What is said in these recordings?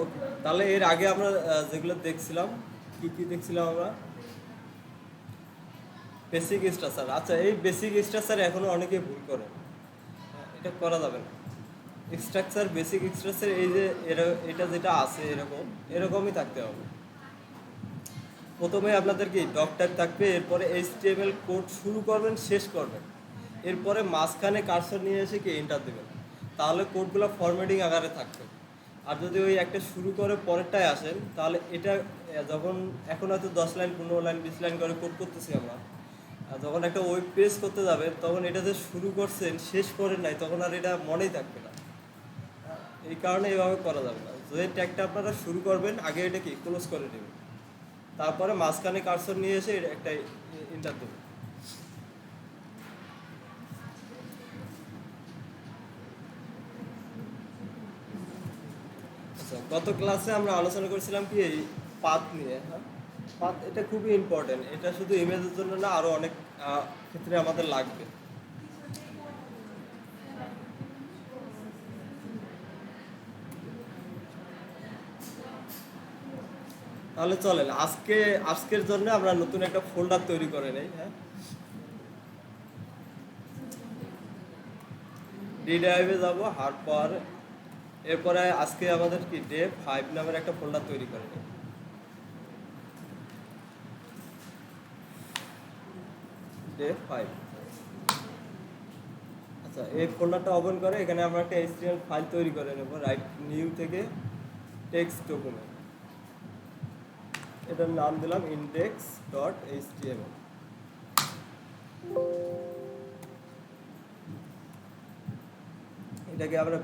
ওকে, তাহলে এর আগে আমরা যেগুলো দেখছিলাম, কি কি দেখছিলাম আমরা? Basic structure. আচ্ছা, এই বেসিক স্ট্রাকচার এখনো অনেকে ভুল করে। এটা করা যাবে না। স্ট্রাকচার, বেসিক স্ট্রাকচার, এই যে এটা যেটা আছে এরকম এরকমই থাকতে হবে। প্রথমে আপনাদের কি ডক্টর থাকবে, এরপরে এইচটিএমএল কোড শুরু করবেন, শেষ করবেন, এরপরে মাঝখানে কার্সর নিয়ে এসে কি এন্টার দেবেন, তাহলে কোডগুলো ফরম্যাটিং আকারে থাকবে। আর যদি ওই একটা শুরু করে পরেরটায় আসেন, তাহলে এটা যখন এখন হয়তো 10 লাইন 15 লাইন 20 লাইন করে কোড করতেছি আমরা, আর যখন একটা ওয়েব পেজ করতে যাবেন তখন এটা যে শুরু করছেন শেষ করেন নাই, তখন আর এটা মনেই থাকবে না। এই কারণে এভাবে করা যাবে না। যে ট্যাগটা আপনারা শুরু করবেন আগে এটা কি ক্লোজ করে নেবেন, তারপরে মাঝখানে কার্সর নিয়ে এসে একটা ইন্টার দেবেন। আচ্ছা, গত ক্লাসে আমরা আলোচনা করেছিলাম কি এই পাথ নিয়ে। হ্যাঁ, পাথ এটা খুবই ইম্পর্টেন্ট। এটা শুধু ইমেজের জন্য না, আরও অনেক ক্ষেত্রে আমাদের লাগবে। তাহলে চলেন আজকের জন্য আমরা নতুন একটা ফোল্ডার তৈরি করে নেই। হ্যাঁ, ডি ড্রাইভে যাবো, হারপর এরপরে আজকে আমাদের কি ডে 5 নামের একটা ফোল্ডার তৈরি করে নেই। ডে 5। আচ্ছা, এই ফোল্ডারটা ওপেন করে এখানে আমরা একটা এইচটিএমএল ফাইল তৈরি করে নেব। রাইট নিউ থেকে টেক্সট ডকুমেন্ট, এটার নাম দিলাম index.html। এটাকে আমরা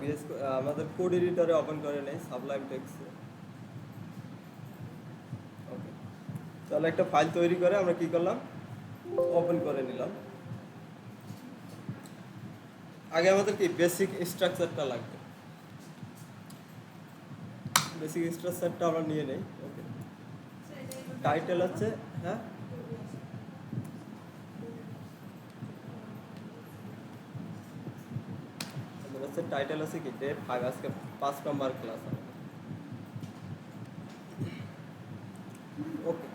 আমাদের কোড এডিটরে ওপেন করে নেই, সাবলাইম টেক্সটে। ওকে, তাহলে একটা ফাইল তৈরি করে আমরা কি করলাম, ওপেন করে নিলাম। আগে আমাদের কি বেসিক স্ট্রাকচারটা লাগবে। বেসিক স্ট্রাকচারটা আমরা নিয়ে নেই। ওকে, টাইটেল হচ্ছে, হ্যাঁ, টাইটেল আছে কি ডে 5, আজকে 5 নম্বর ক্লাস। ওকে,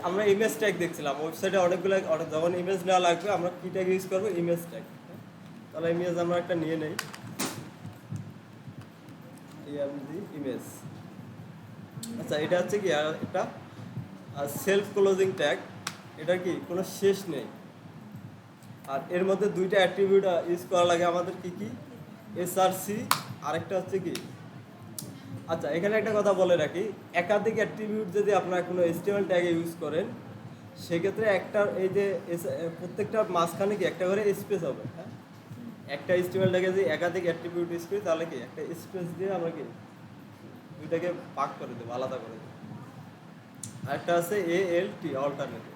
আমরা ইমেজ ট্যাগ দেখছিলাম ওয়েবসাইটে অনেকগুলো। যখন ইমেজ নেওয়া লাগবে আমরা কি ট্যাগ ইউজ করবো, ইমেজ ট্যাগ। তাহলে ইমেজ আমরা একটা নিয়ে নেই, ইমেজ। আচ্ছা, এটা হচ্ছে কি একটা সেলফ ক্লোজিং ট্যাগ। এটা কি কোনো শেষ নেই। আর এর মধ্যে দুইটা অ্যাট্রিবিউট ইউজ করা লাগে আমাদের, কি কি, এসআরসি, আরেকটা হচ্ছে কি। আচ্ছা, এখানে একটা কথা বলে রাখি, একাধিক অ্যাট্রিবিউট যদি আপনারা কোনো এইচটিএমএল ট্যাগে ইউজ করেন, সেক্ষেত্রে একটা এই যে প্রত্যেকটার মাঝখানে কি একটা করে স্পেস হবে। হ্যাঁ, একটা এইচটিএমএল ট্যাগে যদি একাধিক অ্যাট্রিবিউট ইউজ করি, তাহলে কি একটা স্পেস দিয়ে আমরা কি দুইটাকে ভাগ করে দেবো, আলাদা করে দেবো। আরেকটা আছে ALT, অল্টারনেটিভ।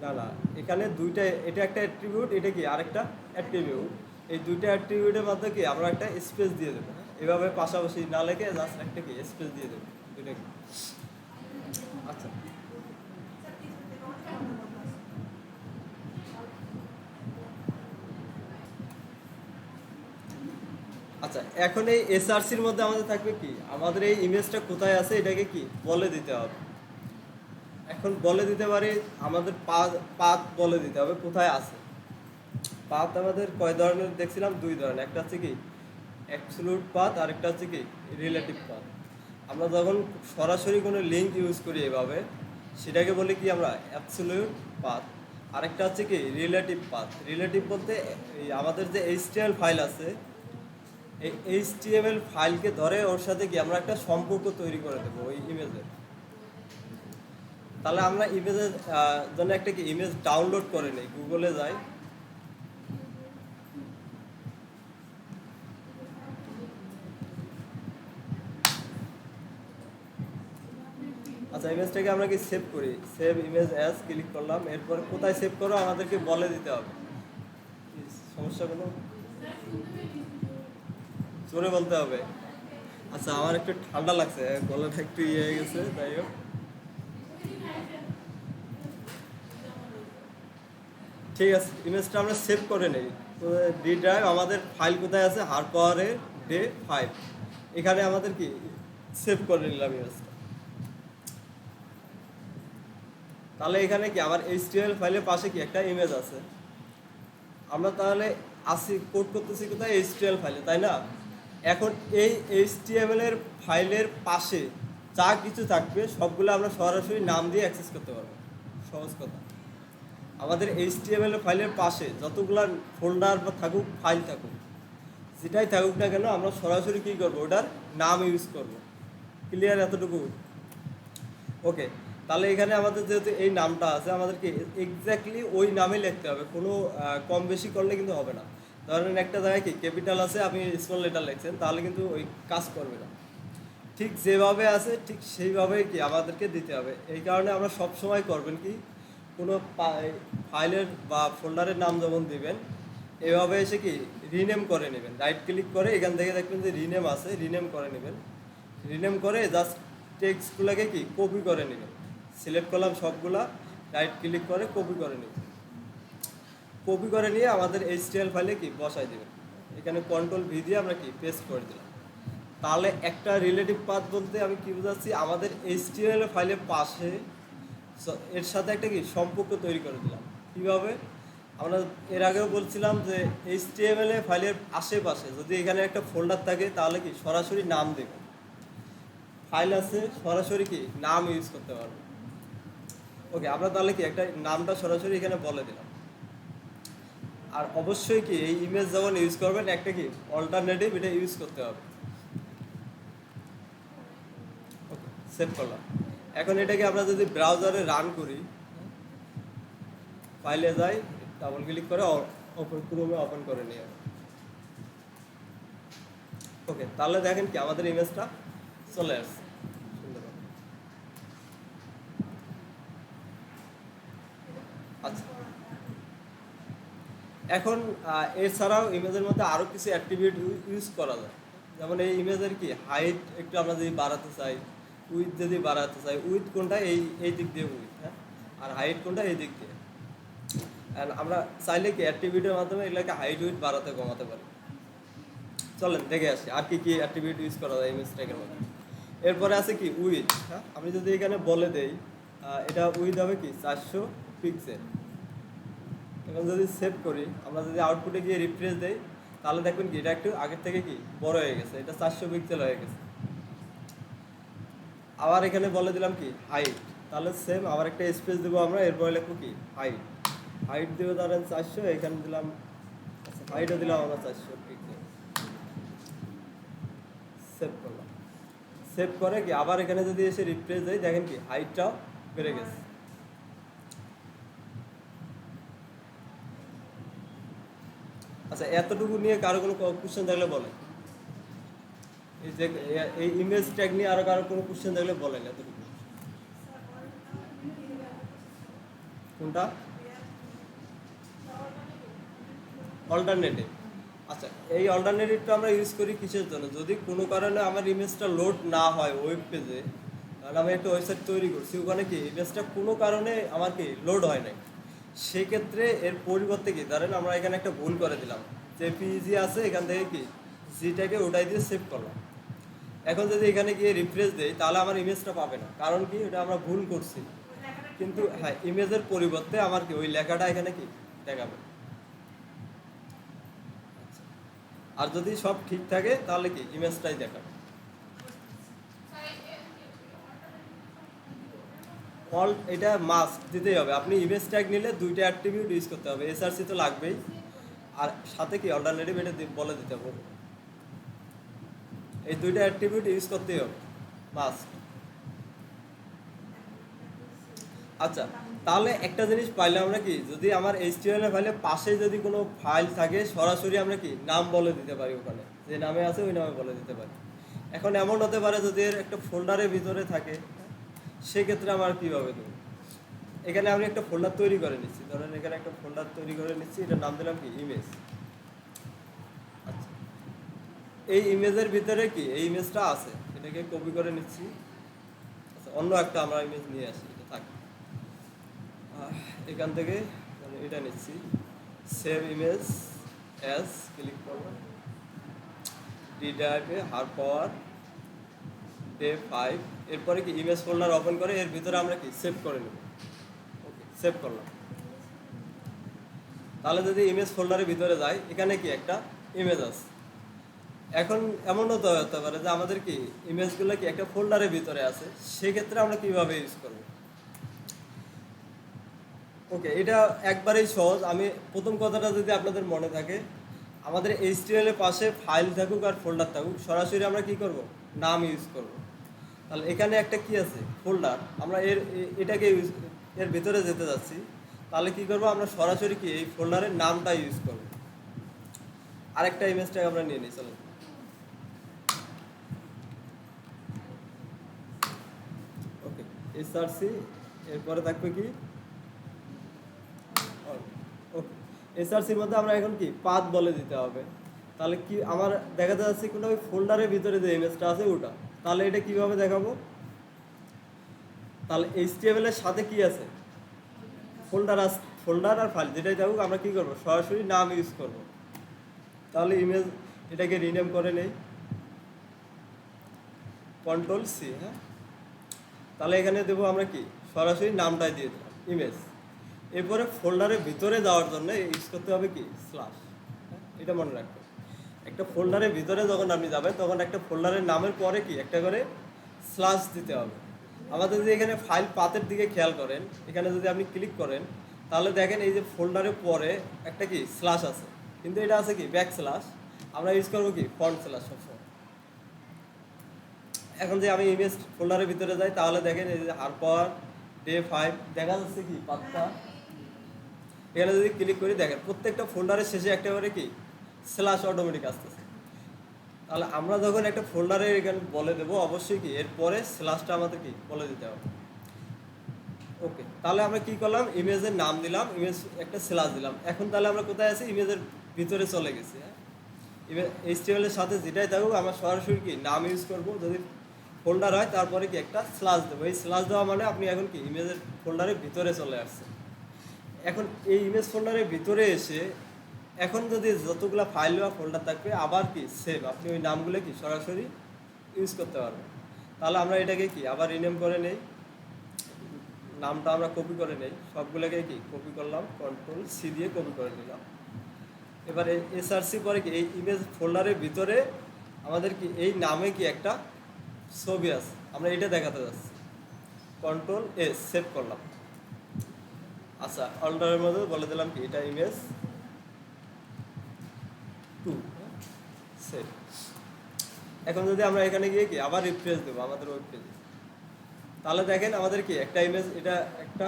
না না, এখানে দুইটা, এটা একটা অ্যাট্রিবিউট, এটা কি আরেকটা অ্যাট্রিবিউট। এই দুইটা অ্যাট্রিবিউটের মধ্যে কি আমরা একটা স্পেস দিয়ে দেবো। এভাবে পাশাপাশি না লেগে জাস্ট একটা কি স্পেস দিয়ে দেবো দুইটাকে। আচ্ছা, আচ্ছা, এখন এই এসআরসির মধ্যে আমাদের থাকবে কি, আমাদের এই ইমেজটা কোথায় আছে এটাকে কি বলে দিতে হবে। এখন বলে দিতে পারি আমাদের পাথ বলে দিতে হবে কোথায় আছে। পাথ আমাদের কয় ধরনের দেখছিলাম, 2 ধরনের। একটা হচ্ছে কি অ্যাবসলিউট পাথ, আর একটা হচ্ছে কি রিলেটিভ পাথ। আমরা যখন সরাসরি কোনো লিঙ্ক ইউজ করি এভাবে, সেটাকে বলি কি আমরা অ্যাবসলিউট পাথ। আরেকটা হচ্ছে কি রিলেটিভ পাথ। রিলেটিভ বলতে এই আমাদের যে এইচটিএমএল ফাইল আছে, এই এইচটিএমএল ফাইলকে ধরে ওর সাথে কি আমরা একটা সম্পর্ক তৈরি করে দেবো ওই ইমেজের। তাহলে আমরা ইমেজের জন্য একটা কি ইমেজ ডাউনলোড করে নিই, গুগলে যাই। আচ্ছা, ইমেজটাকে আমরা কি সেভ করি, সেভ ইমেজ অ্যাজ ক্লিক করলাম। এরপর কোথায় সেভ করো আমাদেরকে বলে দিতে হবে। সমস্যা কোনো, জোরে বলতে হবে। আচ্ছা, আমার একটু ঠান্ডা লাগছে, গলাটা একটু ইয়ে হয়ে গেছে, তাই হোক। ঠিক আছে, ইমেজটা আমরা সেভ করে নেই। তো ডি ড্রাইভ আমাদের ফাইল কোথায় আছে, হার পাওয়ারের ডে ফাইল, এখানে আমাদের কি সেভ করে নিলাম ইমেজটা। তাহলে এখানে কি আমার এইচটিএমএল ফাইলের পাশে কি একটা ইমেজ আছে। আমরা তাহলে আসি কোড করতেছি কোথায়, এইচটিএমএল ফাইলে, তাই না? এখন এই এইচটিএমএল এর ফাইলের পাশে যা কিছু থাকবে সবগুলো আমরা সরাসরি নাম দিয়ে অ্যাক্সেস করতে পারবো। সহজ কথা, আমাদের এইচটিএমএল ফাইলের পাশে যতগুলো ফোল্ডার বা থাকুক, ফাইল থাকুক, যেটাই থাকুক না কেন, আমরা সরাসরি কী করবো, ওটার নাম ইউজ করব। ক্লিয়ার এতটুকু? ওকে, তাহলে এখানে আমাদের যেহেতু এই নামটা আছে, আমাদেরকে এক্স্যাক্টলি ওই নামে লিখতে হবে, কোনো কম বেশি করলে কিন্তু হবে না। ধরেন একটা জায়গায় কি ক্যাপিটাল আছে, আপনি স্মল লেটার লিখছেন, তাহলে কিন্তু ওই কাজ করবে না। ঠিক যেভাবে আছে ঠিক সেইভাবেই কি আমাদেরকে দিতে হবে। এই কারণে আমরা সব সময় করবেন কি, কোনো ফাইলের বা ফোল্ডারের নাম যেমন দিবেন, এভাবে এসে কি রিনেম করে নেবেন। রাইট ক্লিক করে এখান থেকে দেখবেন যে রিনেম আছে, রিনেম করে নেবেন। রিনেম করে জাস্ট টেক্সটগুলোকে কি কপি করে নেবেন। সিলেক্ট করলাম সবগুলা, রাইট ক্লিক করে কপি করে নেবেন। কপি করে নিয়ে আমাদের এইচটিএমএল ফাইলে কি বসাই দেবেন। এখানে কন্ট্রোল ভি দিয়ে আমরা কি পেস্ট করে দিলাম। তাহলে একটা রিলেটিভ পাথ বলতে আমি কি বোঝাচ্ছি, আমাদের এইচটিএমএল ফাইলের পাশে এর সাথে একটা কি সম্পর্ক তৈরি করে দিলাম। কীভাবে? আমরা এর আগেও বলছিলাম যে এইচটিএমএল ফাইলের আশেপাশে যদি এখানে একটা ফোল্ডার থাকে, তাহলে কি সরাসরি নাম দেবে। ফাইল আছে, সরাসরি কি নাম ইউজ করতে পারবো। ওকে, আমরা তাহলে কি একটা নামটা সরাসরি এখানে বলে দিলাম। আর অবশ্যই কি এই ইমেজ যখন ইউজ করবেন, একটা কি অল্টারনেটিভ এটা ইউজ করতে হবে। ওকে, সেভ করলাম। এখন এটাকে আমরা যদি ব্রাউজারে রান করি, ফাইলে যাই, ডাবল ক্লিক করে ওপেন ক্রোমে ওপেন করে নিয়ে। ওকে, তাহলে দেখেন কি আমাদের ইমেজটা চলে আসছে। আচ্ছা, এখন এছাড়াও ইমেজের মধ্যে আরও কিছু অ্যাক্টিভিটি ইউজ করা যায়। যেমন এই ইমেজের কি হাইট একটু আমরা যদি বাড়াতে চাই, উইথ যদি বাড়াতে চাই, উইথ কোনটা এই দিক দিয়ে উইথ, হ্যাঁ, আর হাইট কোনটা এই দিক দিয়ে। আমরা চাইলে কি অ্যাক্টিভিটির মাধ্যমে এগুলোকে হাইট উইথ বাড়াতে কমাতে পারি। চলেন দেখে আসি আর কি কি অ্যাক্টিভিটি ইউজ করা যায় ইমেজ ট্যাগের মধ্যে। এরপরে আছে কি উইথ, হ্যাঁ, আমি যদি এখানে বলে দেই এটা উইথ হবে কি 400 পিক্সেল। এখন যদি সেভ করি, আমরা যদি আউটপুটে গিয়ে রিফ্রেশ দেই, তাহলে দেখবেন কি এটা একটু আগের থেকে কি বড় হয়ে গেছে, এটা 400 পিক্সেল হয়ে গেছে। আবার এখানে বলে দিলাম কি হাইট, তাহলে সেম আবার একটা স্পেস দেবো আমরা, এরপরে লিখবো কি হাইট। হাইট দেবো ধরেন 400, এখানে দিলাম, হাইটও দিলাম আমরা 400 পিক্সেল। সেভ করলাম। সেভ করে কি আবার এখানে যদি এসে রিফ্রেশ দেই, দেখেন কি হাইটটাও বেড়ে গেছে। আচ্ছা, এতটুকু নিয়ে কারো কোনো কোশ্চেন থাকলে বলেন। এই যে এই ইমেজ ট্যাগ নিয়ে আরো কারো কোনো কোশ্চেন থাকলে বলেন। এতটুকু কোনটা অল্টারনেটিভ? আচ্ছা, এই অল্টারনেটিভটা আমরা ইউজ করি কিসের জন্য? যদি কোনো কারণে আমার ইমেজটা লোড না হয় ওয়েব পেজে, তাহলে আমি একটা ওয়েবসাইট তৈরি করছি, ওখানে কি ইমেজটা কোনো কারণে আমার কি লোড হয় নাই, সেক্ষেত্রে এর পরিবর্তে কি ধরেন আমরা এখানে একটা ভুল করে দিলাম, যে পিজি আছে এখান থেকে কি জিটাকে ওটাই দিয়ে সেভ করলাম। এখন যদি এখানে গিয়ে রিফ্রেশ দেই, তাহলে আমার ইমেজটা পাবে না। কারণ কি, ওটা আমরা ভুল করছি। কিন্তু হ্যাঁ, ইমেজের পরিবর্তে আমার কি ওই লেখাটা এখানে কি দেখাবে। আর যদি সব ঠিক থাকে, তাহলে কি ইমেজটাই দেখাবে। এটা মাস্ট দিতেই হবে। আপনি ইমেজ ট্যাগ নিলে দুইটা অ্যাট্রিবিউট ইউজ করতে হবে, এসআরসি তো লাগবেই, আর সাথে কি অল্টারনেটিভ এটা বলে দিতে হবে। এই দুইটা অ্যাট্রিবিউট ইউজ করতেই হবে, মাস্ট। আচ্ছা, তাহলে একটা জিনিস পাইলে আমরা কি, যদি আমার এইচটিএমএল ফাইলের পাশে যদি কোনো ফাইল থাকে, সরাসরি আমরা কি নাম বলে দিতে পারি, ওখানে যে নামে আছে ওই নামে বলে দিতে পারি। এখন এমন হতে পারে যদি এর একটা ফোল্ডারের ভিতরে থাকে, সেক্ষেত্রে আমার কীভাবে দেবো? এখানে আমি একটা ফোল্ডার তৈরি করে নিচ্ছি, ধরেন এখানে একটা ফোল্ডার তৈরি করে নিচ্ছি, এটার নাম দিলাম কি ইমেজ। আচ্ছা, এই ইমেজের ভিতরে কি এই ইমেজটা আছে, এটাকে কপি করে নিচ্ছি। আচ্ছা, অন্য একটা আমরা ইমেজ নিয়ে আসি, এটা থাক এখান থেকে, মানে এটা নিচ্ছি, সেভ ইমেজ অ্যাজ ক্লিক করবো, ডি ড্রাইভে হার পাওয়ার ডে 5, এরপরে কি ইমেজ ফোল্ডার ওপেন করে এর ভিতরে আমরা কি সেভ করে নেব। ওকে, সেভ করলাম। তাহলে যদি ইমেজ ফোল্ডারের ভিতরে যাই, এখানে কি একটা ইমেজ আছে। এখন এমনও তো হতে পারে যে আমাদের কি ইমেজগুলো কি একটা ফোল্ডারের ভিতরে আছে, সেক্ষেত্রে আমরা কিভাবে ইউজ করব। ওকে, এটা একবারেই সহজ। আমি প্রথম কথাটা যদি আপনাদের মনে থাকে, আমাদের HTML এর পাশে ফাইল থাকুক আর ফোল্ডার থাকুক, সরাসরি আমরা কি করব, নাম ইউজ করব। তাহলে এখানে একটা কি আছে, ফোল্ডার, আমরা এটাকে এর ভিতরে যেতে যাচ্ছি, তাহলে কি করব, আমরা সরাসরি কি এই ফোল্ডারের নামটা ইউজ করব। আরেকটা ইমেজটাকে আমরা নিয়ে নিই, চলো। ওকে, এসআরসি, এরপরে থাকবে কি, ওকে, এসআরসির মধ্যে আমরা এখন কি পাথ বলে দিতে হবে। তাহলে কি আমার দেখাতে যাচ্ছে কোনো ওই ফোল্ডারের ভিতরে যে ইমেজটা আছে ওটা, তাহলে এটা কিভাবে দেখাবো। তাহলে HTML এর সাথে কি আছে, ফোল্ডার আর ফাইল যেটাই থাকুক, আমরা কি করব, সরাসরি নাম ইউজ করব। তাহলে ইমেজ এটাকে রিনেম করে নেই, Ctrl+C, হ্যাঁ। তাহলে এখানে দেবো আমরা কি, সরাসরি নামটাই দিয়ে দিলাম ইমেজ। এরপরে ফোল্ডারের ভিতরে যাওয়ার জন্য ইউজ করতে হবে কি স্ল্যাশ, এটা মনে রাখবেন। একটা ফোল্ডারের ভিতরে যখন আপনি যাবেন, তখন একটা ফোল্ডারের নামের পরে কি একটা করে স্ল্যাশ দিতে হবে। আমাদের যদি এখানে ফাইল পাথের দিকে খেয়াল করেন, এখানে যদি আপনি ক্লিক করেন, তাহলে দেখেন এই যে ফোল্ডারের পরে একটা কি স্ল্যাশ আছে, কিন্তু এটা আছে কি ব্যাক স্ল্যাশ। আমরা ইউজ করবো কি ফ্রন্ট স্ল্যাশ সবসময়। এখন যে আমি ইমেজ ফোল্ডারের ভিতরে যাই, তাহলে দেখেন এই যে হার পাওয়ার ডে 5 দেখা যাচ্ছে কি পাথটা। এখানে যদি ক্লিক করি, দেখেন প্রত্যেকটা ফোল্ডারের শেষে একটা করে কি স্ল্যাশ অটোমেটিক আসতেছে। তাহলে আমরা যখন একটা ফোল্ডারে এখানে বলে দেবো, অবশ্যই কি এরপরে স্ল্যাশটা আমাদের কি বলে দিতে হবে। ওকে, তাহলে আমরা কি করলাম, ইমেজের নাম দিলাম, ইমেজ একটা স্ল্যাশ দিলাম। এখন তাহলে আমরা কোথায় আছি, ইমেজের ভিতরে চলে গেছি। হ্যাঁ, HTML এর সাথে যেটাই থাকুক, আমরা সরাসরি কি নাম ইউজ করব। যদি ফোল্ডার হয়, তারপরে কি একটা স্ল্যাশ দেবো। এই স্ল্যাশ দেওয়া মানে আপনি এখন কি ইমেজের ফোল্ডারের ভিতরে চলে আসছেন। এখন এই ইমেজ ফোল্ডারের ভিতরে এসে, এখন যদি যতগুলো ফাইল বা ফোল্ডার থাকবে, আবার কি সেভ, আপনি ওই নামগুলো কি সরাসরি ইউজ করতে পারবেন। তাহলে আমরা এটাকে কি আবার রিনেম করে নেই, নামটা আমরা কপি করে নেই, সবগুলোকে কি কপি করলাম, Ctrl+C দিয়ে কপি করে নিলাম। এবারে এসআরসি পরে কি এই ইমেজ ফোল্ডারের ভিতরে আমাদের কি এই নামে কি একটা ছবি আছে, আমরা এটা দেখাতে যাচ্ছি। Ctrl+S, সেভ করলাম। আচ্ছা, অল্টারের মধ্যে বলে দিলাম কি এটা ইমেজ 2, সেভ। এখন যদি আমরা এখানে গিয়ে কি আবার রিফ্রেশ দেবো আমাদের ওয়েব পেজে, তাহলে দেখেন আমাদের কি একটা ইমেজ, এটা একটা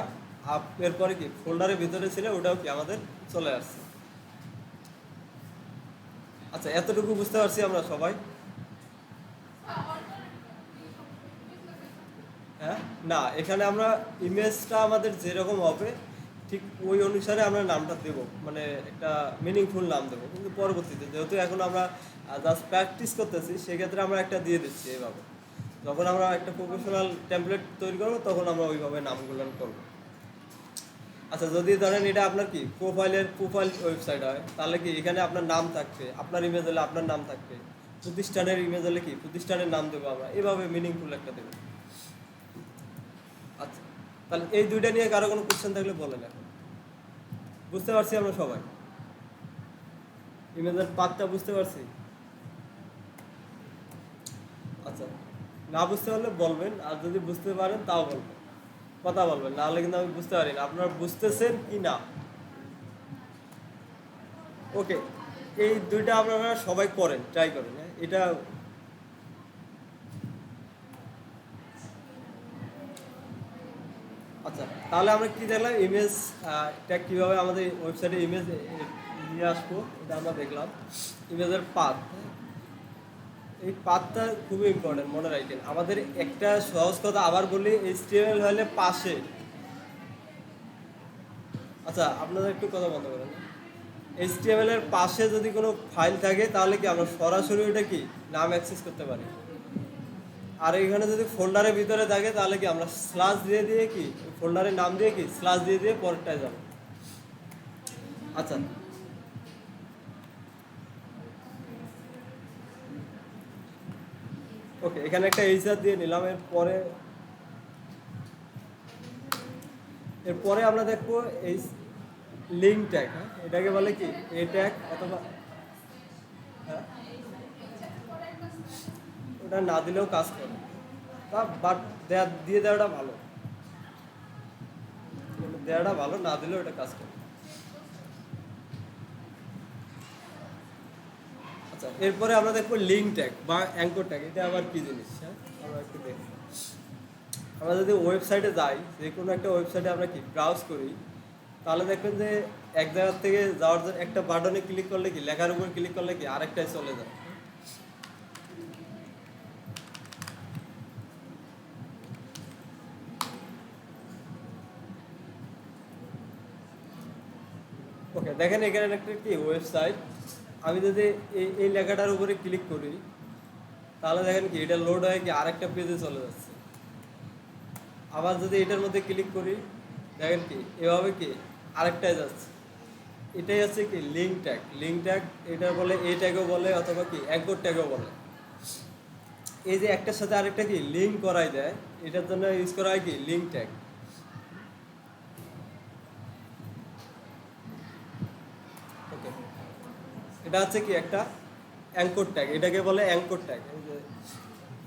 এরপরে কি ফোল্ডারের ভিতরে ছিল, ওটাও কি আমাদের চলে আসছে। আচ্ছা, এতটুকু বুঝতে পারছি আমরা সবাই? হ্যাঁ, না, এখানে আমরা ইমেজটা আমাদের যেরকম হবে ঠিক ওই অনুসারে আমরা নামটা দেবো, মানে একটা মিনিংফুল নাম দেবো। কিন্তু পরবর্তীতে যেহেতু এখন আমরা জাস্ট প্র্যাকটিস করতেছি, সেক্ষেত্রে আমরা একটা দিয়ে দিচ্ছি এইভাবে। যখন আমরা একটা প্রফেশনাল টেমপ্লেট তৈরি করবো, তখন আমরা ওইভাবে নামগুলো করবো। আচ্ছা, যদি ধরেন এটা আপনার কি প্রোফাইল ওয়েবসাইট হয়, তাহলে কি এখানে আপনার নাম থাকবে, আপনার ইমেজ হলে আপনার নাম থাকবে, প্রতিষ্ঠানের ইমেজ হলে কি প্রতিষ্ঠানের নাম দেবো আমরা, এভাবে মিনিংফুল একটা দেবো। আচ্ছা, তাহলে এই দুইটা নিয়ে কারো কোনো কোশ্চেন থাকলে বলেন। এখন বুঝতে পারছি আমরা সবাই, ইমেজের পাথটা বুঝতে পারছি। আচ্ছা, না বুঝতে পারলে বলবেন, আর যদি বুঝতে পারেন তাও বলবেন, কথা বলবেন, নাহলে কিন্তু আমি বুঝতে পারি না আপনারা বুঝতেছেন কি না। ওকে, এই দুইটা আপনারা সবাই করেন, ট্রাই করেন। হ্যাঁ, এটা আচ্ছা, তাহলে আমরা কি দেখলাম, ইমেজ এটা কীভাবে আমাদের ওয়েবসাইটে ইমেজ নিয়ে আসবো, এটা আমরা দেখলাম। ইমেজের পাথ, এই পাথটা খুবই ইম্পর্টেন্ট, মনে রাখবেন। আমাদের একটা সহজ কথা আবার বলি, HTML হলে পাশে, আচ্ছা আপনারা একটু কথা বন্ধ করেন। HTML এর পাশে যদি কোনো ফাইল থাকে, তাহলে কি আমরা সরাসরি ওটা কি নাম অ্যাক্সেস করতে পারি। আর এখানে যদি ফোল্ডারের ভিতরে থাকে, তাহলে কি আমরা স্ল্যাশ দিয়ে কি ফোল্ডারের নাম দিয়ে কি স্ল্যাশ দিয়ে পরেরটায় যাব। আচ্ছা, ওকে, এখানে একটা এইচআর দিয়ে নিলাম। এরপরে আমরা দেখবো এই লিঙ্ক ট্যাগ। হ্যাঁ, এটাকে বলে কি এ ট্যাগ অথবা, হ্যাঁ, ওটা না দিলেও কাজ করে, বাট দিয়ে দেওয়াটা ভালো, না দিলেও এটা কাজ করে। আচ্ছা, এরপরে আমরা দেখবো লিঙ্ক ট্যাগ বা অ্যাঙ্কর ট্যাগ। এটা আবার কি জিনিস? হ্যাঁ, আমরা একটু দেখি। আমরা যদি ওয়েবসাইটে যাই, যে কোনো একটা ওয়েবসাইটে আমরা কি ব্রাউজ করি, তাহলে দেখবেন যে এক জায়গার থেকে যাওয়ার জন্য একটা বাটনে ক্লিক করলে কি, লেখার উপর ক্লিক করলে কি আরেকটাই চলে যায়। ওকে, দেখেন এখানে একটা কি ওয়েবসাইট। আমি যদি এই লেখাটার উপরে ক্লিক করি, তাহলে দেখেন কি এটা লোড হয়ে কি আরেকটা পেজে চলে যাচ্ছে। আবার যদি এটার মধ্যে ক্লিক করি, দেখেন কি এভাবে কি আরেকটাই যাচ্ছে। এটাই হচ্ছে কি লিঙ্ক ট্যাগ। লিঙ্ক ট্যাগ এটা বলে, এই ট্যাগও বলে, অথবা কি অ্যাঙ্কর ট্যাগও বলে। এই যে একটার সাথে আরেকটা কি লিঙ্ক করাই দেয়, এটার জন্য ইউজ করা হয় কি লিঙ্ক ট্যাগ। ওকে, এটা হচ্ছে কি একটা অ্যাঙ্কর ট্যাগ। এটাকে বলে অ্যাঙ্কর ট্যাগ।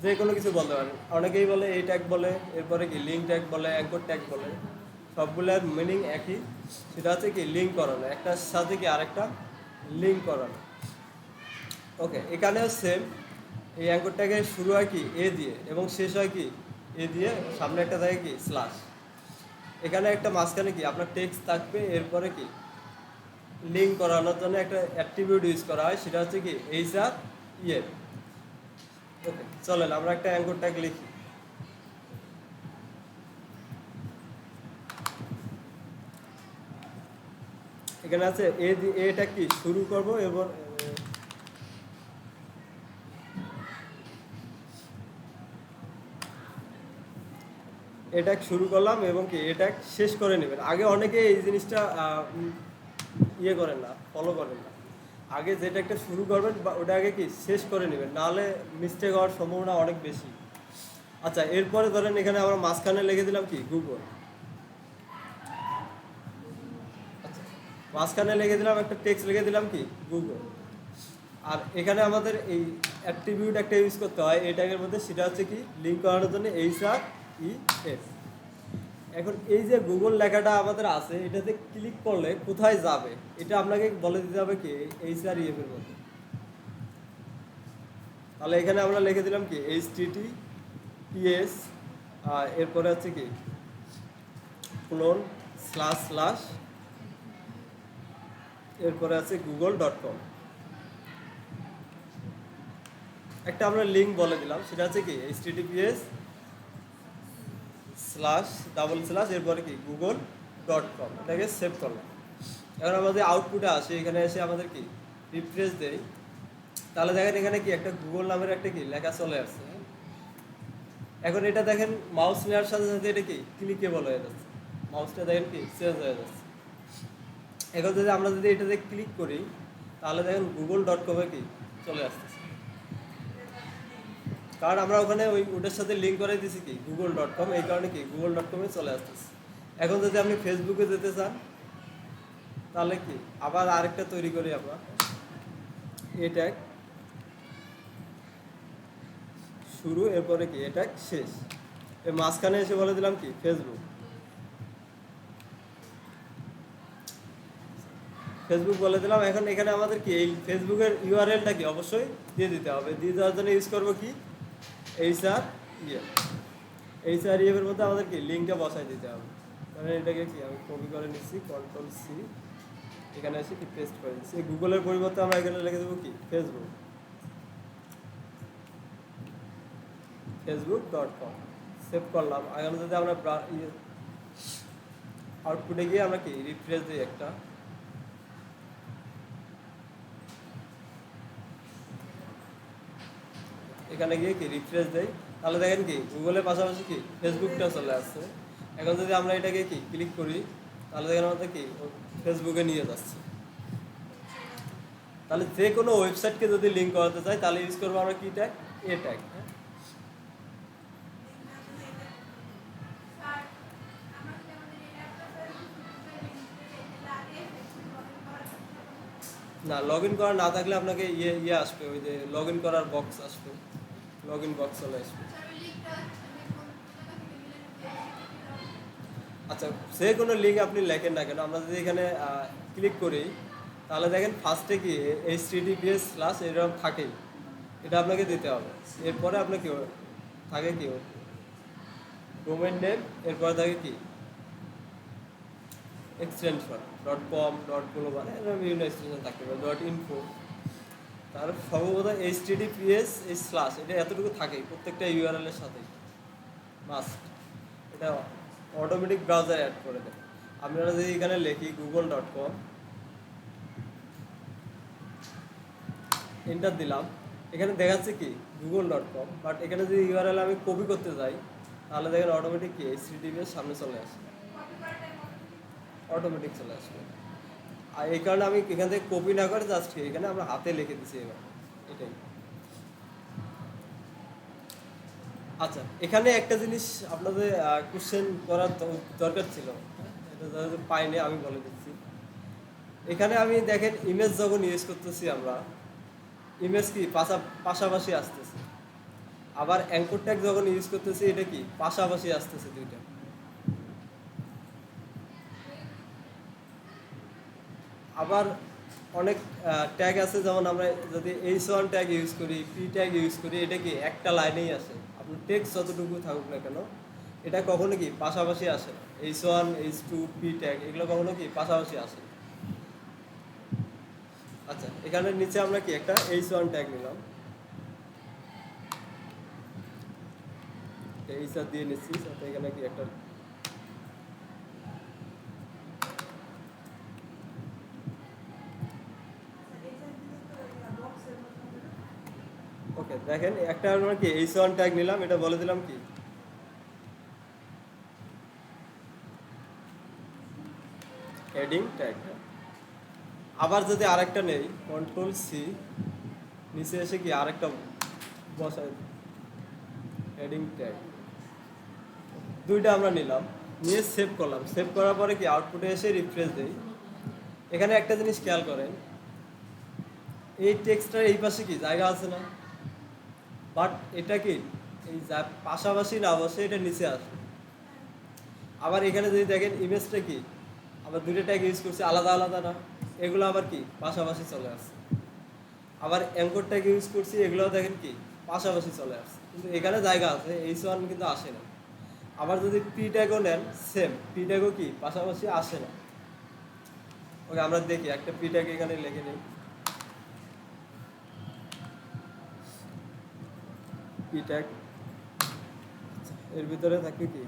যে কোনো কিছু বলতে পারেন, অনেকেই বলে এই ট্যাগ বলে, এরপরে কি লিঙ্ক ট্যাগ বলে, অ্যাঙ্কর ট্যাগ বলে। সবগুলোর মিনিং একই, সেটা হচ্ছে কি লিঙ্ক করানো, একটার সাথে কি আরেকটা লিঙ্ক করানো। ওকে, এখানেও সেম। এই অ্যাঙ্কর ট্যাগের শুরু হয় কি এ দিয়ে এবং শেষ হয় কি এ দিয়ে, সামনে একটা থাকে কি স্ল্যাশ। এখানে একটা মাঝখানে কি আপনার টেক্সট থাকবে, এরপরে কি লিঙ্ক করানোর জন্য একটা অ্যাট্রিবিউট ইউজ করা হয়, সেটা হচ্ছে কি এইচআর ইয়ে। ওকে, চলেন আমরা একটা অ্যাঙ্কর ট্যাগ লিখি। এখানে আছে এটা কি শুরু করব, এবং এটা শুরু করলাম এবং কি এটা শেষ করে নেবেন। আগে অনেকে এই জিনিসটা ইয়ে করেন না, ফলো করেন না। আগে যেটা একটা শুরু করবেন বা ওটা আগে কি শেষ করে নেবেন, নাহলে মিস্টেক হওয়ার সম্ভাবনা অনেক বেশি। আচ্ছা, এরপরে ধরেন এখানে আমরা মাঝখানে লিখে দিলাম কি গুগল। আচ্ছা, মাঝখানে লিখে দিলাম একটা টেক্সট, লিখে দিলাম কি গুগল। আর এখানে আমাদের এই অ্যাট্রিবিউট একটা ইউজ করতে হয় এই ট্যাগের মধ্যে, সেটা হচ্ছে কি লিঙ্ক করানোর জন্য এইচআর ইএস। এখন এই যে গুগল লেখাটা আমাদের আছে, এটাতে ক্লিক করলে কোথায় যাবে এটা আপনাকে বলে দিতে হবে কি এইচআর ইএফ এর মধ্যে। তাহলে এখানে আমরা লিখে দিলাম কি https, এরপরে হচ্ছে কি ক্লোন // এরপরে আছে google.com। একটা আমরা লিঙ্ক বলে দিলাম, সেটা হচ্ছে কি https // এরপরে কি google.com। এটাকে সেভ করলাম। এখন আমাদের আউটপুটে আসে, এখানে এসে আমাদের কি রিফ্রেশ দেই, তাহলে দেখেন এখানে কি একটা গুগল নামের একটা কি লেখা চলে আসছে। এখন এটা দেখেন মাউস নেওয়ার সাথে সাথে এটা কি ক্লিকেবল হয়ে যাচ্ছে, মাউসটা দেখেন কি চেঞ্জ হয়ে যাচ্ছে। এখন যদি আমরা এটাতে ক্লিক করি, তাহলে দেখেন google.com-এ কি চলে আসতেছে, কারণ আমরা ওখানে ওটার সাথে লিঙ্ক করে দিয়েছি কি google.com, এই কারণে কি google.com-এ চলে আসতেছে। এখন যদি আপনি ফেসবুকে যেতে চান, তাহলে কি আবার আরেকটা তৈরি করি আমরা, এ ট্যাগ শুরু, এরপরে কি এটা শেষ, এর মাঝখানে এসে বলে দিলাম কি ফেসবুক বলে দিলাম। এখন এখানে আমাদের কি এই ফেসবুকের ইউআরএলটা কি অবশ্যই দিয়ে দিতে হবে। দিয়ে দেওয়ার জন্য ইউজ করবো কি এইচআর এর মধ্যে আমাদের কি লিঙ্কটা বসাই দিতে হবে। তাহলে এটাকে কি আমি কপি করে নিচ্ছি, Ctrl+C, এখানে এসে কি পেস্ট করে দিচ্ছি। গুগলের পরিবর্তে আমরা এখানে লিখে দেবো কি facebook.com। সেভ করলাম। এখন যদি আমরা আউটপুটে গিয়ে আমরা কি রিফ্রেশ দিই একটা, এখানে গিয়ে কি রিফ্রেশ দেই, তাহলে দেখেন কি গুগলের পাশাপাশি কি ফেসবুকটা চলে আসছে। এখন যদি আমরা এটাকে কি ক্লিক করি, তাহলে দেখেন আমাদের কি ফেসবুকে নিয়ে যাচ্ছে। তাহলে যে কোনো ওয়েবসাইটকে যদি লিঙ্ক করাতে চাই তাহলে ইউজ করবো আমরা কি ট্যাগ, এ ট্যাগ। না, লগ ইন করা না থাকলে আপনাকে ইয়ে আসবে, ওই যে লগ ইন করার বক্স আসবে, লগ ইন বক্স চলে আসবে। আচ্ছা, যে কোনো লিঙ্ক আপনি লেখেন না কেন, আমরা যদি এখানে ক্লিক করি তাহলে দেখেন ফার্স্টে কি https/ এরকম থাকেই, এটা আপনাকে দিতে হবে। এরপরে আপনার কি থাকে কি ডোমেইন নেম, এরপরে থাকে কি এক্সটেনশন .com .global, এরকম বিভিন্ন এক্সটেনশন থাকতে পারে, .info। তার সম্ভবত https/, এটা এতটুকু থাকেই প্রত্যেকটা ইউআরএল এর সাথে মাস্ট। এটা অটোমেটিক ব্রাউজার অ্যাড করে দেয়। আপনারা যদি এখানে লিখি google.com, এন্টার দিলাম, এখানে দেখাচ্ছে কি google.com, বাট এখানে যদি ইউআরএল আমি কপি করতে যাই তাহলে দেখেন অটোমেটিক কি https সামনে চলে আসে, অটোমেটিক চলে আসবে। আর এই কারণে আমি এখান থেকে কপি না করে জাস্ট এখানে আমরা হাতে লিখে দিচ্ছি এবার, এটাই। আচ্ছা, এখানে একটা জিনিস আপনাদের কোশ্চেন করার দরকার ছিল, এটা যাদের পাইনি আমি বলে দিচ্ছি। এখানে আমি দেখেন ইমেজ যখন ইউজ করতেছি আমরা, ইমেজ কি পাশাপাশি আসতেছে, আবার অ্যাঙ্কর ট্যাগ যখন ইউজ করতেছি এটা কি পাশাপাশি আসতেছে দুইটা। আবার অনেক ট্যাগ আছে, যেমন আমরা যদি H1 ট্যাগ ইউজ করি, P ট্যাগ ইউজ করি, এটা কি একটা লাইনেই আসে, আপনার টেক্সট যতটুকু থাকুক না কেন এটা কখনো কি পাশাপাশি আসে না। H1 H2 P ট্যাগ এগুলো কখনো কি পাশাপাশি আসে। আচ্ছা, এখানে নিচে আমরা কি একটা H1 ট্যাগ নিলাম, H1 দিয়ে নিচ্ছি, সাথে এখানে কি একটা ওকে, দেখেন একটা আমরা কি H1 ট্যাগ নিলাম, এটা বলে দিলাম কি হেডিং ট্যাগ। আবার যদি আরেকটা নেই Ctrl+C, নিচে এসে কি আরেকটা বসাই হেডিং ট্যাগ, দুইটা আমরা নিলাম, নিয়ে সেভ করলাম। সেভ করার পরে কি আউটপুটে এসে রিফ্রেশ দেই। এখানে একটা জিনিস খেয়াল করেন, এই টেক্সটটার এই পাশে কি জায়গা আছে না, বাট এটা কি এই পাশাপাশি না বসে এটা নিচে আসে। আবার এখানে যদি দেখেন ইমেজটা কি আবার দুটো ট্যাগ ইউজ করছে আলাদা আলাদা না, এগুলো আবার কি পাশাপাশি চলে আসছে। আবার অ্যাঙ্কর ট্যাগ ইউজ করছি, এগুলোও দেখেন কি পাশাপাশি চলে আসছে, কিন্তু এখানে জায়গা আছে, H1 কিন্তু আসে না। আবার যদি P ট্যাগও নেন সেম, P ট্যাগও কি পাশাপাশি আসে না। ওকে, আমরা দেখি একটা P ট্যাগ এখানে লিখে নিই, P ট্যাগ। এর ভিতরে থাকে কি,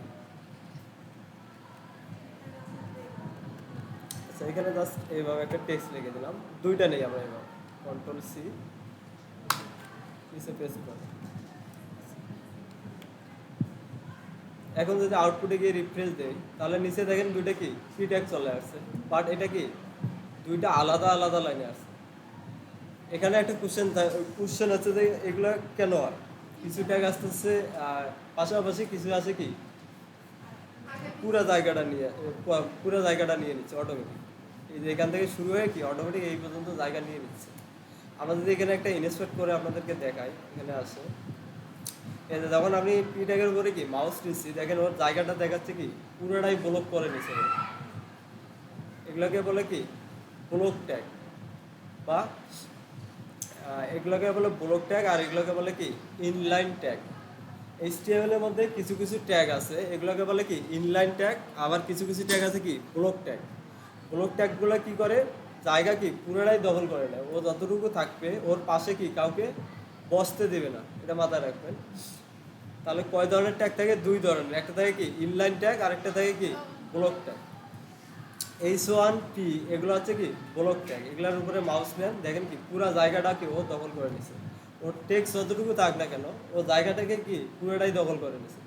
আচ্ছা এখানে জাস্ট এইভাবে একটা টেক্সট লিখে দিলাম, দুইটা নেই আমরা এইভাবে Ctrl+C নিচে পেস্ট করে। এখন যদি আউটপুটে গিয়ে রিফ্রেশ দেই তাহলে নিচে দেখেন দুইটা কি P ট্যাগ চলে আসছে, বাট এটা কি দুইটা আলাদা আলাদা লাইনে আছে। এখানে একটা কোশ্চেন আছে যে এগুলো কেন হয়, কিছু ট্যাগ আসতেছে পাশাপাশি, কিছু আছে কি পুরো জায়গাটা নিয়ে নিচ্ছে অটোমেটিক। এই যে এখান থেকে শুরু হয়ে কি অটোমেটিক এই পর্যন্ত জায়গা নিয়ে নিচ্ছে। আমরা যদি এখানে একটা ইনস্পেক্ট করে আপনাদেরকে দেখাই, এখানে আছে এই যে যখন আমি P ট্যাগের উপরে কি মাউস নিচ্ছি দেখেন ওর জায়গাটা দেখাচ্ছে কি পুরোটাই ব্লক করে নিচ্ছে। এগুলোকে বলে কি ব্লক ট্যাগ, বা এগুলোকে বলে ব্লক ট্যাগ, আর এগুলোকে বলে কি ইনলাইন ট্যাগ। HTML এর মধ্যে কিছু কিছু ট্যাগ আছে, এগুলোকে বলে কি ইনলাইন ট্যাগ, আবার কিছু কিছু ট্যাগ আছে কি ব্লক ট্যাগ। ব্লক ট্যাগগুলো কি করে জায়গা কি পুরোটাই দখল করে নেয়, ও যতটুকু থাকবে ওর পাশে কি কাউকে বসতে দেবে না, এটা মাথায় রাখবেন। তাহলে কয় ধরনের ট্যাগ থাকে, দুই ধরনের, একটা থাকে কি ইনলাইন ট্যাগ আর একটা থাকে কি ব্লক ট্যাগ। H1 P এগুলো হচ্ছে কি ব্লক ট্যাগ, এগুলোর উপরে মাউস নেন দেখেন কি পুরো জায়গাটা কি ও দখল করে নিছে, ওর টেক্সট যতটুকু থাক না কেন ও জায়গাটাকে কি পুরোটাই দখল করে নিছে।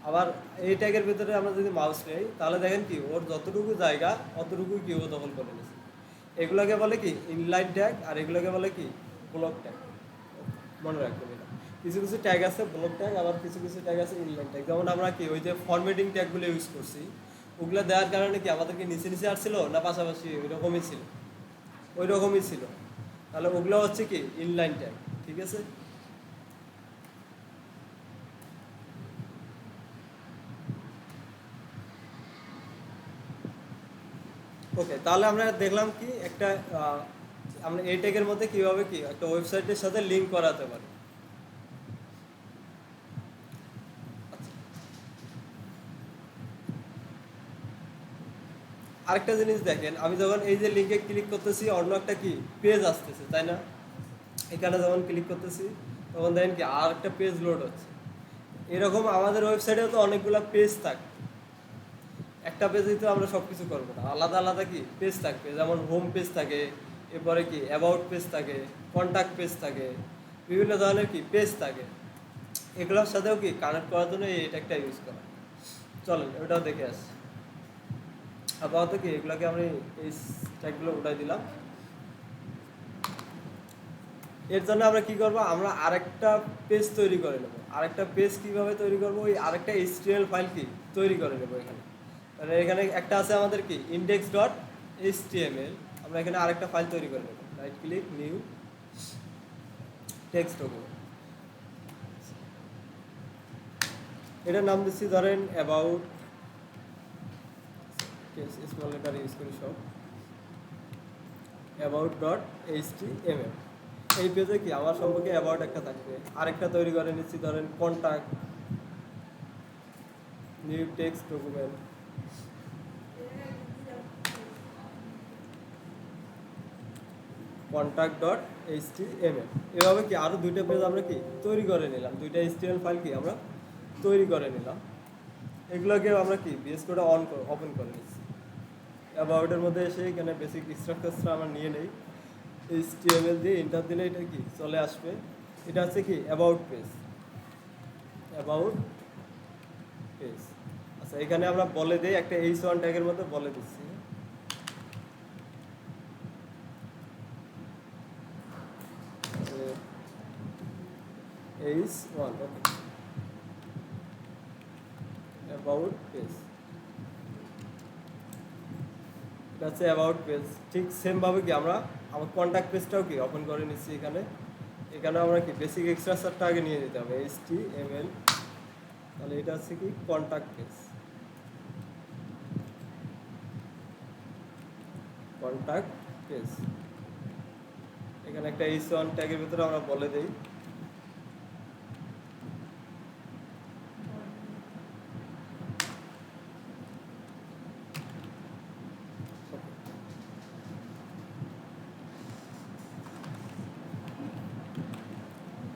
আবার এই ট্যাগের ভিতরে আমরা যদি মাউস নেই তাহলে দেখেন কি ওর যতটুকু জায়গা অতটুকু কি ও দখল করে নিছে। এগুলোকে বলে কি ইনলাইন ট্যাগ, আর এগুলোকে বলে কি ব্লক ট্যাগ। মনে রাখবেন এটা। কিছু কিছু ট্যাগ আছে ব্লক ট্যাগ, আবার কিছু কিছু ট্যাগ আছে ইনলাইন ট্যাগ। যেমন আমরা কি ওই যে ফরম্যাটিং ট্যাগগুলো ইউজ করছি, ওগুলো দেওয়ার কারণে কি আমাদেরকে নিচে নিচে আসছিল না পাশাপাশি ওই রকমই ছিল, ওই রকমই ছিল। তাহলে ওগুলো হচ্ছে কি ইনলাইন ট্যাগ। ঠিক আছে, ওকে। তাহলে আমরা দেখলাম কি একটা আমরা এই ট্যাগের মধ্যে কিভাবে কি একটা ওয়েবসাইটের সাথে লিঙ্ক করাতে পারি। আরেকটা জিনিস দেখেন, আমি যখন এই যে লিঙ্কে ক্লিক করতেছি অন্য একটা কি পেজ আসতেছে, তাই না? এখানে যখন ক্লিক করতেছি তখন দেখেন কি আর একটা পেজ লোড হচ্ছে। এরকম আমাদের ওয়েবসাইটেও তো অনেকগুলো পেজ থাকে, একটা পেজেই তো আমরা সব কিছু করবো না, আলাদা আলাদা কি পেজ থাকবে। যেমন হোম পেজ থাকে, এরপরে কি অ্যাবাউট পেজ থাকে, কন্ট্যাক্ট পেজ থাকে, বিভিন্ন ধরনের কি পেজ থাকে। এগুলোর সাথেও কি কানেক্ট করার জন্য এই ট্যাগটা ইউজ করা। চলেন ওটাও দেখে আসি। আপাতত কি এগুলোকে আমি এই ট্যাগগুলো উঠাই দিলাম। এর জন্য আমরা কি করব, আমরা আরেকটা পেজ তৈরি করে নেব। আরেকটা পেজ কিভাবে তৈরি করব, ওই আরেকটা এইচটিএমএল ফাইল কি তৈরি করে নেব এখানে। তাহলে এখানে একটা আছে আমাদের কি index.html, আমরা এখানে আরেকটা ফাইল তৈরি করে নেব। Right click, new text document, এটার নাম দিচ্ছি ধরেন অ্যাবাউট, স্মল লেটার ইউজ করি সব, about.html। এই পেজে কি আমার সম্পর্কে অ্যাবাউট একটা থাকবে। আরেকটা তৈরি করে নিচ্ছি ধরেন contact, new text document, contact.html। এভাবে কি আরো দুইটা পেজ আমরা কি তৈরি করে নিলাম, দুইটা HTML ফাইল কি আমরা তৈরি করে নিলাম। এগুলোকে আমরা কি বিএস কোডে ওপেন করে নিচ্ছি। অ্যাবাউটের মধ্যে এসে এখানে বেসিক স্ট্রাকচারটা আমরা নিয়ে নেই, HTML দিয়ে এন্টার দিলে এটা কি চলে আসবে। এটা হচ্ছে কি অ্যাবাউট পেজ, অ্যাবাউট পেজ। আচ্ছা, এখানে আমরা বলে দিই একটা h1 ট্যাগের মধ্যে বলে দিচ্ছি, h1 ওকে, অ্যাবাউট পেজ। এটা হচ্ছে অ্যাবাউট পেজ। ঠিক সেমভাবে কি আমরা আমার কন্ট্যাক্ট পেজটাও কি ওপেন করে নিচ্ছি এখানে। এখানে আমরা কি বেসিক স্ট্রাকচারটা আগে নিয়ে নিতে হবে, HTML। তাহলে এটা হচ্ছে কি কন্ট্যাক্ট পেজ, কন্ট্যাক্ট পেজ। এখানে একটা h1 ট্যাগের ভিতরে আমরা বলে দেই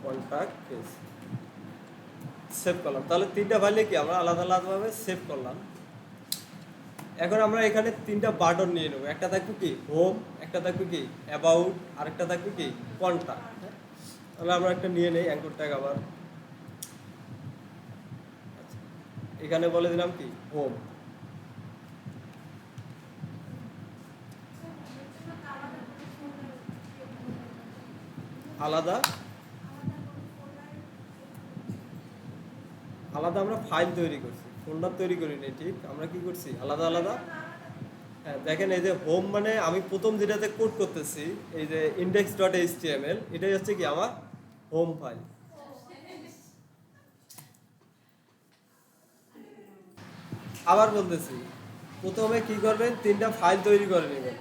কন্ট্যাক্ট পেজ, সেভ করলাম। তাহলে তিনটা ফাইলে কি আমরা আলাদা আলাদাভাবে সেভ করলাম। এখন আমরা এখানে তিনটা বাটন নিয়ে নেবো, একটা থাকবে কি হোম, একটা থাকবে কি অ্যাবাউট, আরেকটা থাকবে কি কন্ট্যাক্ট। তাহলে আমরা একটা নিয়ে নেই অ্যাঙ্কর ট্যাগ আবার। এখানে বলে দিলাম কি হোম, আলাদা আলাদা আমরা ফাইল তৈরি করছি, ফোল্ডার তৈরি করিনি। ঠিক আমরা কি করছি আলাদা আলাদা। হ্যাঁ দেখেন, এই যে হোম মানে আমি প্রথম যেটাতে কোড করতেছি এই যে index.html, এটাই হচ্ছে কি আমার হোম ফাইল। আবার বলতেছি, প্রথমে কি করবেন, তিনটা ফাইল তৈরি করে নেবেন।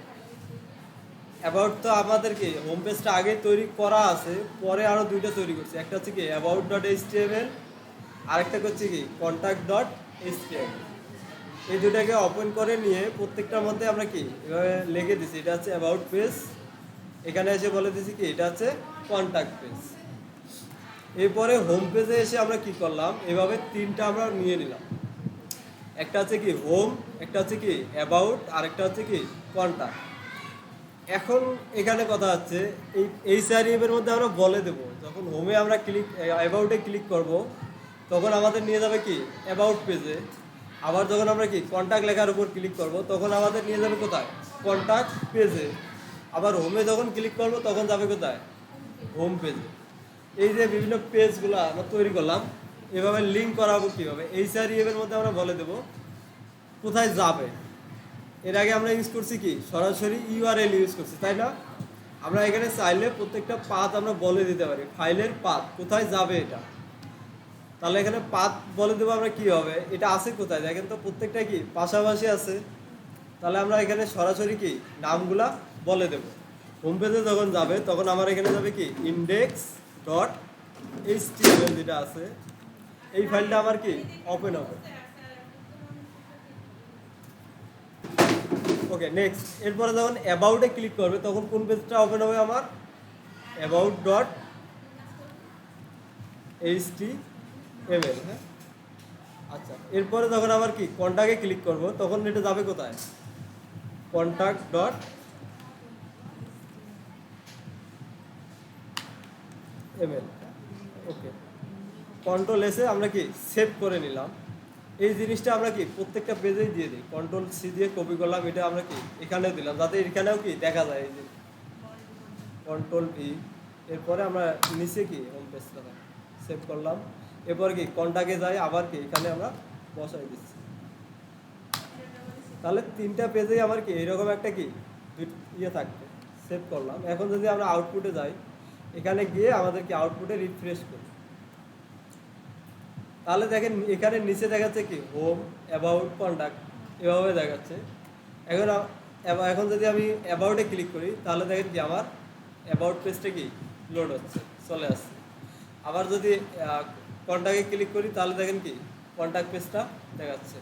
অ্যাবাউট তো আমাদের কি হোম পেজটা আগে তৈরি করা আছে, পরে আরো দুইটা তৈরি করছি। একটা হচ্ছে কি about.html, আরেকটা হচ্ছে কি contact.html। এই দুটাকে ওপেন করে নিয়ে প্রত্যেকটার মধ্যে আমরা কি এভাবে লিখে দিছি, এটা হচ্ছে অ্যাবাউট পেজ। এখানে এসে বলে দিছি কি এটা হচ্ছে কন্ট্যাক্ট পেজ। এরপরে হোম পেজে এসে আমরা কি করলাম, এভাবে তিনটা আমরা নিয়ে নিলাম। একটা হচ্ছে কি হোম, একটা হচ্ছে কি অ্যাবাউট, আরেকটা হচ্ছে কি কন্ট্যাক্ট। এখন এখানে কথা হচ্ছে এই সাইডের মধ্যে আমরা বলে দেব, যখন হোমে আমরা ক্লিক অ্যাবাউটে ক্লিক করব তখন আমাদের নিয়ে যাবে কি অ্যাবাউট পেজে। আবার যখন আমরা কি কন্ট্যাক্ট লেখার উপর ক্লিক করব তখন আমাদের নিয়ে যাবে কোথায়, কন্ট্যাক্ট পেজে। আবার হোমে যখন ক্লিক করবো তখন যাবে কোথায়? হোম পেজে। এই যে বিভিন্ন পেজগুলো আমরা তৈরি করলাম, এভাবে লিঙ্ক করাবো কীভাবে? HREF এর মধ্যে আমরা বলে দেবো কোথায় যাবে। এর আগে আমরা ইউজ করছি কি সরাসরি ইউআরএল ইউজ করছি, তাই না? আমরা এখানে চাইলে প্রত্যেকটা পাথ আমরা বলে দিতে পারি, ফাইলের পাথ কোথায় যাবে এটা। তাহলে এখানে পাথ বলে দেবো আমরা কি হবে, এটা আছে কোথায় দেখেন তো, প্রত্যেকটা কি পাশাপাশি আছে। তাহলে আমরা এখানে সরাসরি কি নামগুলা বলে দেব। হোম পেজে যখন যাবে তখন আমার এখানে যাবে কি index.html যেটা আছে, এই ফাইলটা আমার কি ওপেন হবে। ওকে, নেক্সট। এরপরে যখন অ্যাবাউটে ক্লিক করবে তখন কোন পেজটা ওপেন হবে আমার? about.html। হ্যাঁ, আচ্ছা। এরপরে যখন আবার কি কন্ট্যাক্টে ক্লিক করব তখন এটা যাবে কোথায়? contact.ml। ওকে, কন্ট্রোল এসে আমরা কি সেভ করে নিলাম। এই জিনিসটা আমরা কি প্রত্যেকটা পেজেই দিয়ে দিই, কন্ট্রোল সি দিয়ে কপি করলাম, এটা আমরা কি এখানেও দিলাম যাতে এখানেও কি দেখা যায়। এই যে কন্ট্রোল ভি, এরপরে আমরা নিচে কি হোম পেজটা সেভ করলাম। এরপর কি কন্ট্যাক্টে যাই, আবার কি এখানে আমরা বসাই দিচ্ছি। তাহলে তিনটা পেজেই আমার কি এরকম একটা কি ইয়ে থাকবে, সেভ করলাম। এখন যদি আমরা আউটপুটে যাই, এখানে গিয়ে আমাদের কি আউটপুটে রিফ্রেশ করি, তাহলে দেখেন এখানে নিচে দেখাচ্ছে কি হোম, অ্যাবাউট, কন্ট্যাক্ট, এভাবে দেখাচ্ছে। এখন এখন যদি আমি অ্যাবাউটে ক্লিক করি তাহলে দেখেন কি আমার অ্যাবাউট পেজটা কি লোড হচ্ছে, চলে আসছে। আবার যদি কন্ট্যাক্টে ক্লিক করি তাহলে দেখেন কি কন্ট্যাক্ট পেজটা দেখাচ্ছে।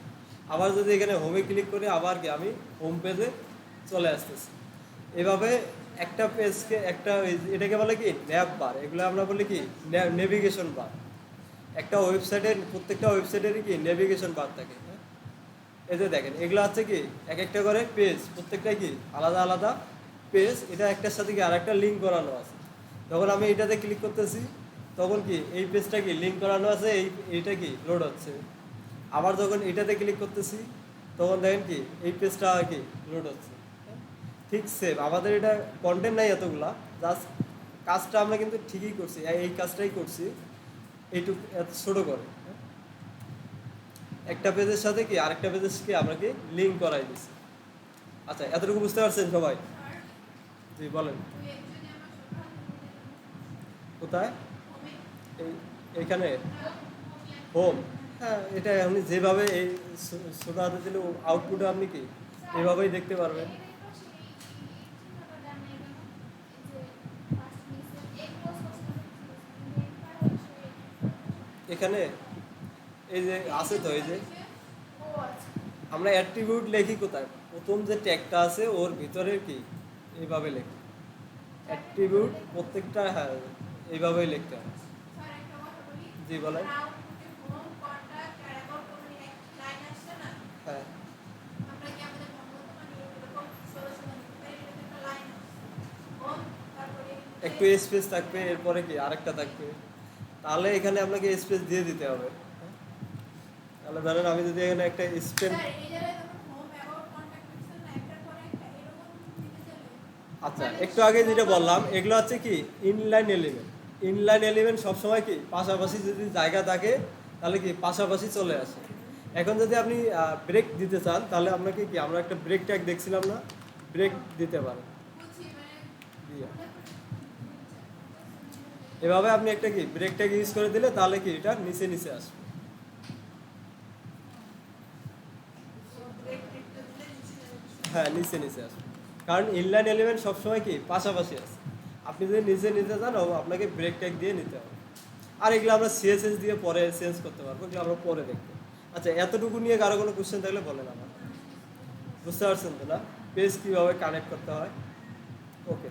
আবার যদি এখানে হোমে ক্লিক করি আবার কি আমি হোম পেজে চলে আসতেছি। এভাবে একটা পেজকে এটাকে বলে কি ন্যাভ বার, এগুলো আমরা বলি কি নেভিগেশন বার। একটা ওয়েবসাইটের প্রত্যেকটা ওয়েবসাইটেরই কি নেভিগেশন বার থাকে। এই যে দেখেন এগুলো হচ্ছে কি এক একটা করে পেজ, প্রত্যেকটাই কি আলাদা আলাদা পেজ। এটা একটার সাথে কি আর একটা লিঙ্ক করানো আছে। যখন আমি এটাতে ক্লিক করতেছি তখন কি এই পেজটা কি লিঙ্ক করানো আছে, এইটা কি লোড হচ্ছে। আবার যখন এটাতে ক্লিক করতেছি তখন দেখেন কি এই পেজটা কি লোড হচ্ছে। ঠিক সেম আমাদের এটা কন্টেন্ট নাই এতগুলা, জাস্ট কাজটা আমরা কিন্তু ঠিকই করছি, এই কাজটাই করছি এইটুকু এত ছোটো করে। একটা পেজের সাথে কি আরেকটা পেজের আমরা কি লিঙ্ক করাই দিচ্ছি। আচ্ছা, এতটুকু বুঝতে পারছেন সবাই? জি বলেন। কোথায়? এইখানে হোম। হ্যাঁ, এটা আপনি যেভাবে এই ছোটো হাতে দিলে আউটপুটে আপনি কি এভাবেই দেখতে পারবেন। এখানে এই যে আছে তো, এই যে আমরা অ্যাট্রিবিউট লিখি কোথায়, প্রথম যে ট্যাগটা আছে ওর ভিতরে কি এইভাবে লেখি অ্যাট্রিবিউট প্রত্যেকটা। হ্যাঁ, এইভাবেই লিখতে হয়। জি বলেন। হ্যাঁ, একটু স্পেস থাকবে, এরপরে কি আরেকটা থাকবে, তাহলে এখানে আপনাকে স্পেস দিয়ে দিতে হবে। তাহলে ধরেন আমি যদি এখানে একটা স্পেস, আচ্ছা একটু আগে যেটা বললাম এগুলো হচ্ছে কি ইনলাইন এলিমেন্ট। ইনলাইন এলিমেন্ট সবসময় কি পাশাপাশি যদি জায়গা থাকে তাহলে কি পাশাপাশি চলে আসে। এখন যদি আপনি ব্রেক দিতে চান তাহলে আপনাকে কি আমরা একটা ব্রেক ট্যাগ দেখছিলাম না, ব্রেক দিতে পারেন। এভাবে আপনি একটা কি ব্রেক ট্যাগ ইউজ করে দিলে তাহলে কি এটা নিচে নিচে আসবে। হ্যাঁ, নিচে নিচে আসবে, কারণ ইনলাইন এলিমেন্ট সবসময় কি পাশাপাশি আছে। আপনি যদি নিচে নিতে চান আপনাকে ব্রেক ট্যাগ দিয়ে নিতে হবে। আর এগুলো আমরা সিএসএস দিয়ে পরে চেঞ্জ করতে পারবো, এগুলো আমরা পরে দেখবো। আচ্ছা, এতটুকু নিয়ে কারো কোনো কোশ্চেন থাকলে বলেন আমার। বুঝতে পারছেন তো না পেজ কীভাবে কানেক্ট করতে হয়? ওকে,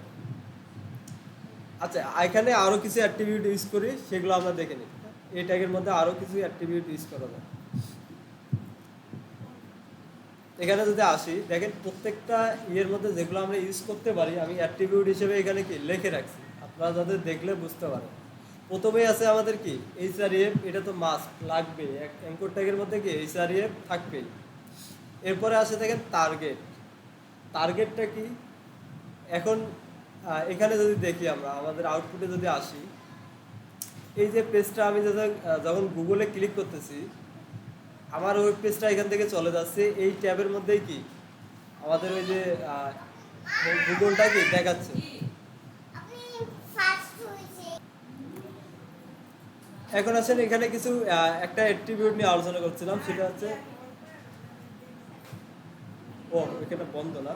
আচ্ছা এখানে আরও কিছু অ্যাট্রিবিউট ইউজ করি, সেগুলো আমরা দেখে নিই। এই ট্যাগের মধ্যে আরও কিছু অ্যাট্রিবিউট ইউজ করা যায়। এখানে যদি আসি দেখেন প্রত্যেকটা ইয়ের মধ্যে যেগুলো আমরা ইউজ করতে পারি আমি অ্যাট্রিবিউট হিসেবে এখানে কি লিখে রাখছি, আপনারা যাদের দেখলে বুঝতে পারেন। প্রথমেই আছে আমাদের কি HREF, এটা তো মাস্ট লাগবে, অ্যাঙ্কর ট্যাগের মধ্যে কি HREF থাকবেই। এরপরে আসে দেখেন টার্গেট। টার্গেটটা কি এখন এখানে যদি দেখি আমরা আমাদের আউটপুটে যদি আসি, এই যে পেজটা আমি যখন গুগলে ক্লিক করতেছি, আমার ওয়েব পেজটা এখান থেকে চলে যাচ্ছে এই ট্যাবের মধ্যেই কি আমাদের ওই যে গুগলটা কি দেখাচ্ছে। এখন আসেন এখানে কিছু একটা অ্যাট্রিবিউট নিয়ে আলোচনা করছিলাম, সেটা হচ্ছে ও এখানে বন্ধ না।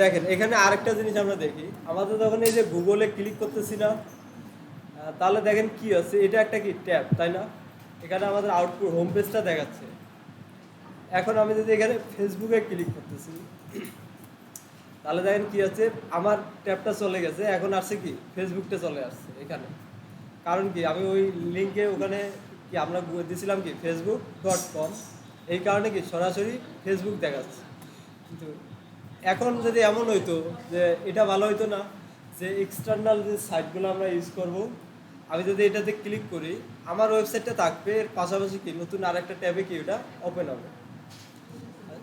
দেখেন এখানে আরেকটা জিনিস আমরা দেখি, আমাদের যখন এই যে গুগলে ক্লিক করতেছি না, তাহলে দেখেন কি আছে, এটা একটা কি ট্যাব, তাই না? এখানে আমাদের আউটপুট হোম পেজটা দেখাচ্ছে। এখন আমি যদি এখানে ফেসবুকে ক্লিক করতেছি, তাহলে দেখেন কি আছে, আমার ট্যাবটা চলে গেছে, এখন আসছে কি ফেসবুকটা চলে আসছে এখানে। কারণ কি আমি ওই লিঙ্কে ওখানে কি আমরা দিয়েছিলাম কি facebook.com, এই কারণে কি সরাসরি ফেসবুক দেখাচ্ছে। কিন্তু এখন যদি এমন হইতো যে এটা ভালো হইতো না, যে এক্সটার্নাল যে সাইটগুলো আমরা ইউজ করব, আমি যদি এটাতে ক্লিক করি আমার ওয়েবসাইটটা থাকবে, এর পাশাপাশি কি নতুন আরেকটা ট্যাবে কি ওটা ওপেন হবে,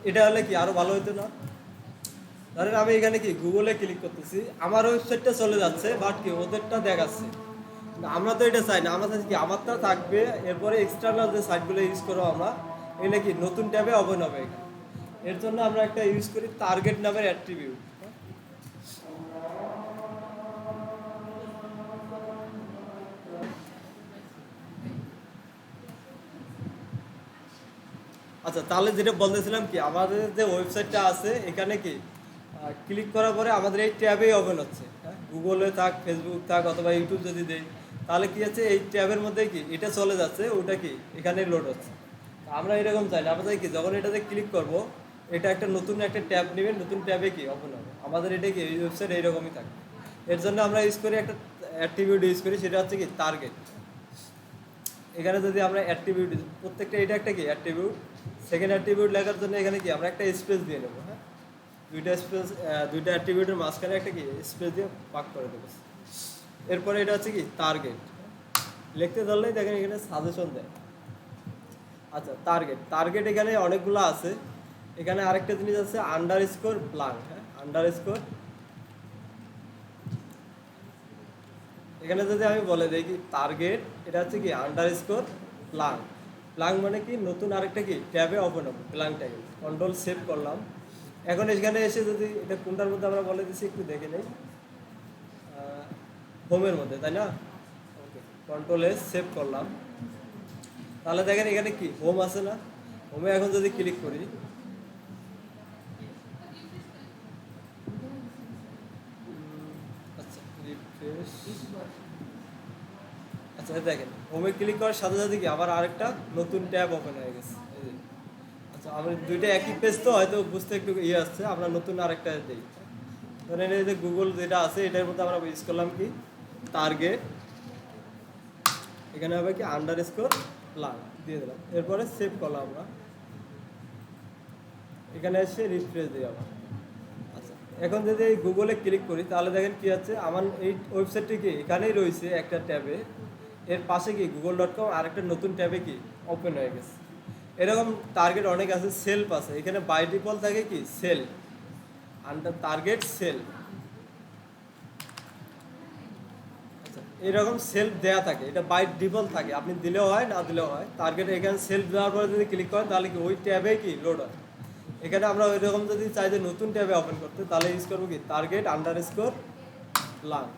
এটা হলে কি আরও ভালো হতো না? ধরেন আমি এখানে কি গুগলে ক্লিক করতেছি, আমার ওয়েবসাইটটা চলে যাচ্ছে, বাট কি ওদেরটা দেখাচ্ছে। আমরা তো এটা চাই না, আমরা চাই কি আমারটা থাকবে, এরপরে এক্সটার্নাল যে সাইটগুলো ইউজ করবো আমরা, এগুলো কি নতুন ট্যাবে ওপেন হবে এখানে। এর জন্য আমরা একটা ইউজ করি টার্গেট নামের অ্যাট্রিবিউট। আচ্ছা, তাহলে যেটা বলতেছিলাম কি আমাদের যে ওয়েবসাইটটা আছে এখানে কি ক্লিক করার পরে আমাদের এই ট্যাবেই ওপেন হচ্ছে, হ্যাঁ, গুগলে থাক, ফেসবুক থাক, অথবা ইউটিউব যদি দেই, তাহলে কি আছে এই ট্যাবের মধ্যে কি এটা চলে যাচ্ছে, ওটা কি এখানে লোড হচ্ছে। আমরা এরকম চাই না, আমরা কি যখন এটাতে ক্লিক করব, এটা একটা নতুন একটা ট্যাব নেবে, নতুন ট্যাবে কি ওপেন হবে, আমাদের এটা কি এই ওয়েবসাইট এইরকমই থাকে। এর জন্য আমরা ইউজ করি একটা অ্যাট্রিবিউট ইউজ করি, সেটা হচ্ছে কি টার্গেট। এখানে যদি আমরা অ্যাট্রিবিউট, প্রত্যেকটা এটা একটা কি অ্যাট্রিবিউট, সেকেন্ড অ্যাট্রিবিউট লেখার জন্য এখানে কি আমরা একটা স্পেস দিয়ে নেবো, হ্যাঁ, দুইটা অ্যাট্রিবিউটের মাঝখানে একটা কি স্পেস দিয়ে ভাগ করে দেবো। এরপরে এটা হচ্ছে কি টার্গেট, লিখতে ধরলেই দেখেন এখানে সাজেশন দেয়। আচ্ছা, টার্গেট এখানে অনেকগুলো আছে। এখানে আরেকটা জিনিস আছে আন্ডারস্কোর ব্ল্যাঙ্ক, হ্যাঁ, আন্ডারস্কোর। এখানে যদি আমি বলে দিই কি টার্গেট, এটা হচ্ছে কি আন্ডারস্কোর ব্ল্যাঙ্ক। ব্ল্যাঙ্ক মানে কি নতুন আরেকটা কি ট্যাবে ওপেন হবে, ব্ল্যাঙ্ক ট্যাবে। কন্ট্রোল সেভ করলাম। এখন এখানে এসে যদি এটা কোনটার মধ্যে আমরা বলে দিচ্ছি একটু দেখে নেই, হোমের মধ্যে, তাই না? ওকে, কন্ট্রোল এস সেভ করলাম। তাহলে দেখেন এখানে কি হোম আছে না, হোমে এখন যদি ক্লিক করি, আচ্ছা রিফ্রেশ, আচ্ছা দেখেন হোমে ক্লিক করার সাথে সাথে কি আবার আরেকটা নতুন ট্যাব ওপেন হয়ে গেছে। আচ্ছা, আমরা দুইটা একই পেজ তো হয়তো বুঝতে একটু ইয়ে আসছে, আমরা নতুন আরেকটা দিই। ধরেন এই যে গুগল যেটা আছে এটার মধ্যে আমরা ইউজ করলাম কি টার্গেট, এখানে হবে কি আন্ডারস্কোর ব্ল্যাঙ্ক দিয়ে দিলাম, এরপরে সেভ করলাম আমরা। এখানে এসে রিফ্রেশ দিই আবার। আচ্ছা, এখন যদি এই গুগলে ক্লিক করি তাহলে দেখেন কি আছে, আমার এই ওয়েবসাইটটি কি এখানেই রয়েছে একটা ট্যাবে, এর পাশে কি google.com আর একটা নতুন ট্যাবে কি ওপেন হয়ে গেছে। এরকম টার্গেট অনেক আছে, সেলফ আছে, এখানে বাই ডিফল্ট থাকে কি সেল, আন্ডার টার্গেট সেল। আচ্ছা, এরকম সেলফ দেওয়া থাকে, এটা বাই ডিফল্ট থাকে, আপনি দিলেও হয় না দিলেও হয়। টার্গেট এখানে সেলফ দেওয়ার পরে যদি ক্লিক করেন তাহলে কি ওই ট্যাবে কি লোড হয়। এখানে আমরা ওইরকম যদি চাই যে নতুন ট্যাবে ওপেন করতে, তাহলে ইউজ করবো কি টার্গেট আন্ডারস্কোর ব্ল্যাঙ্ক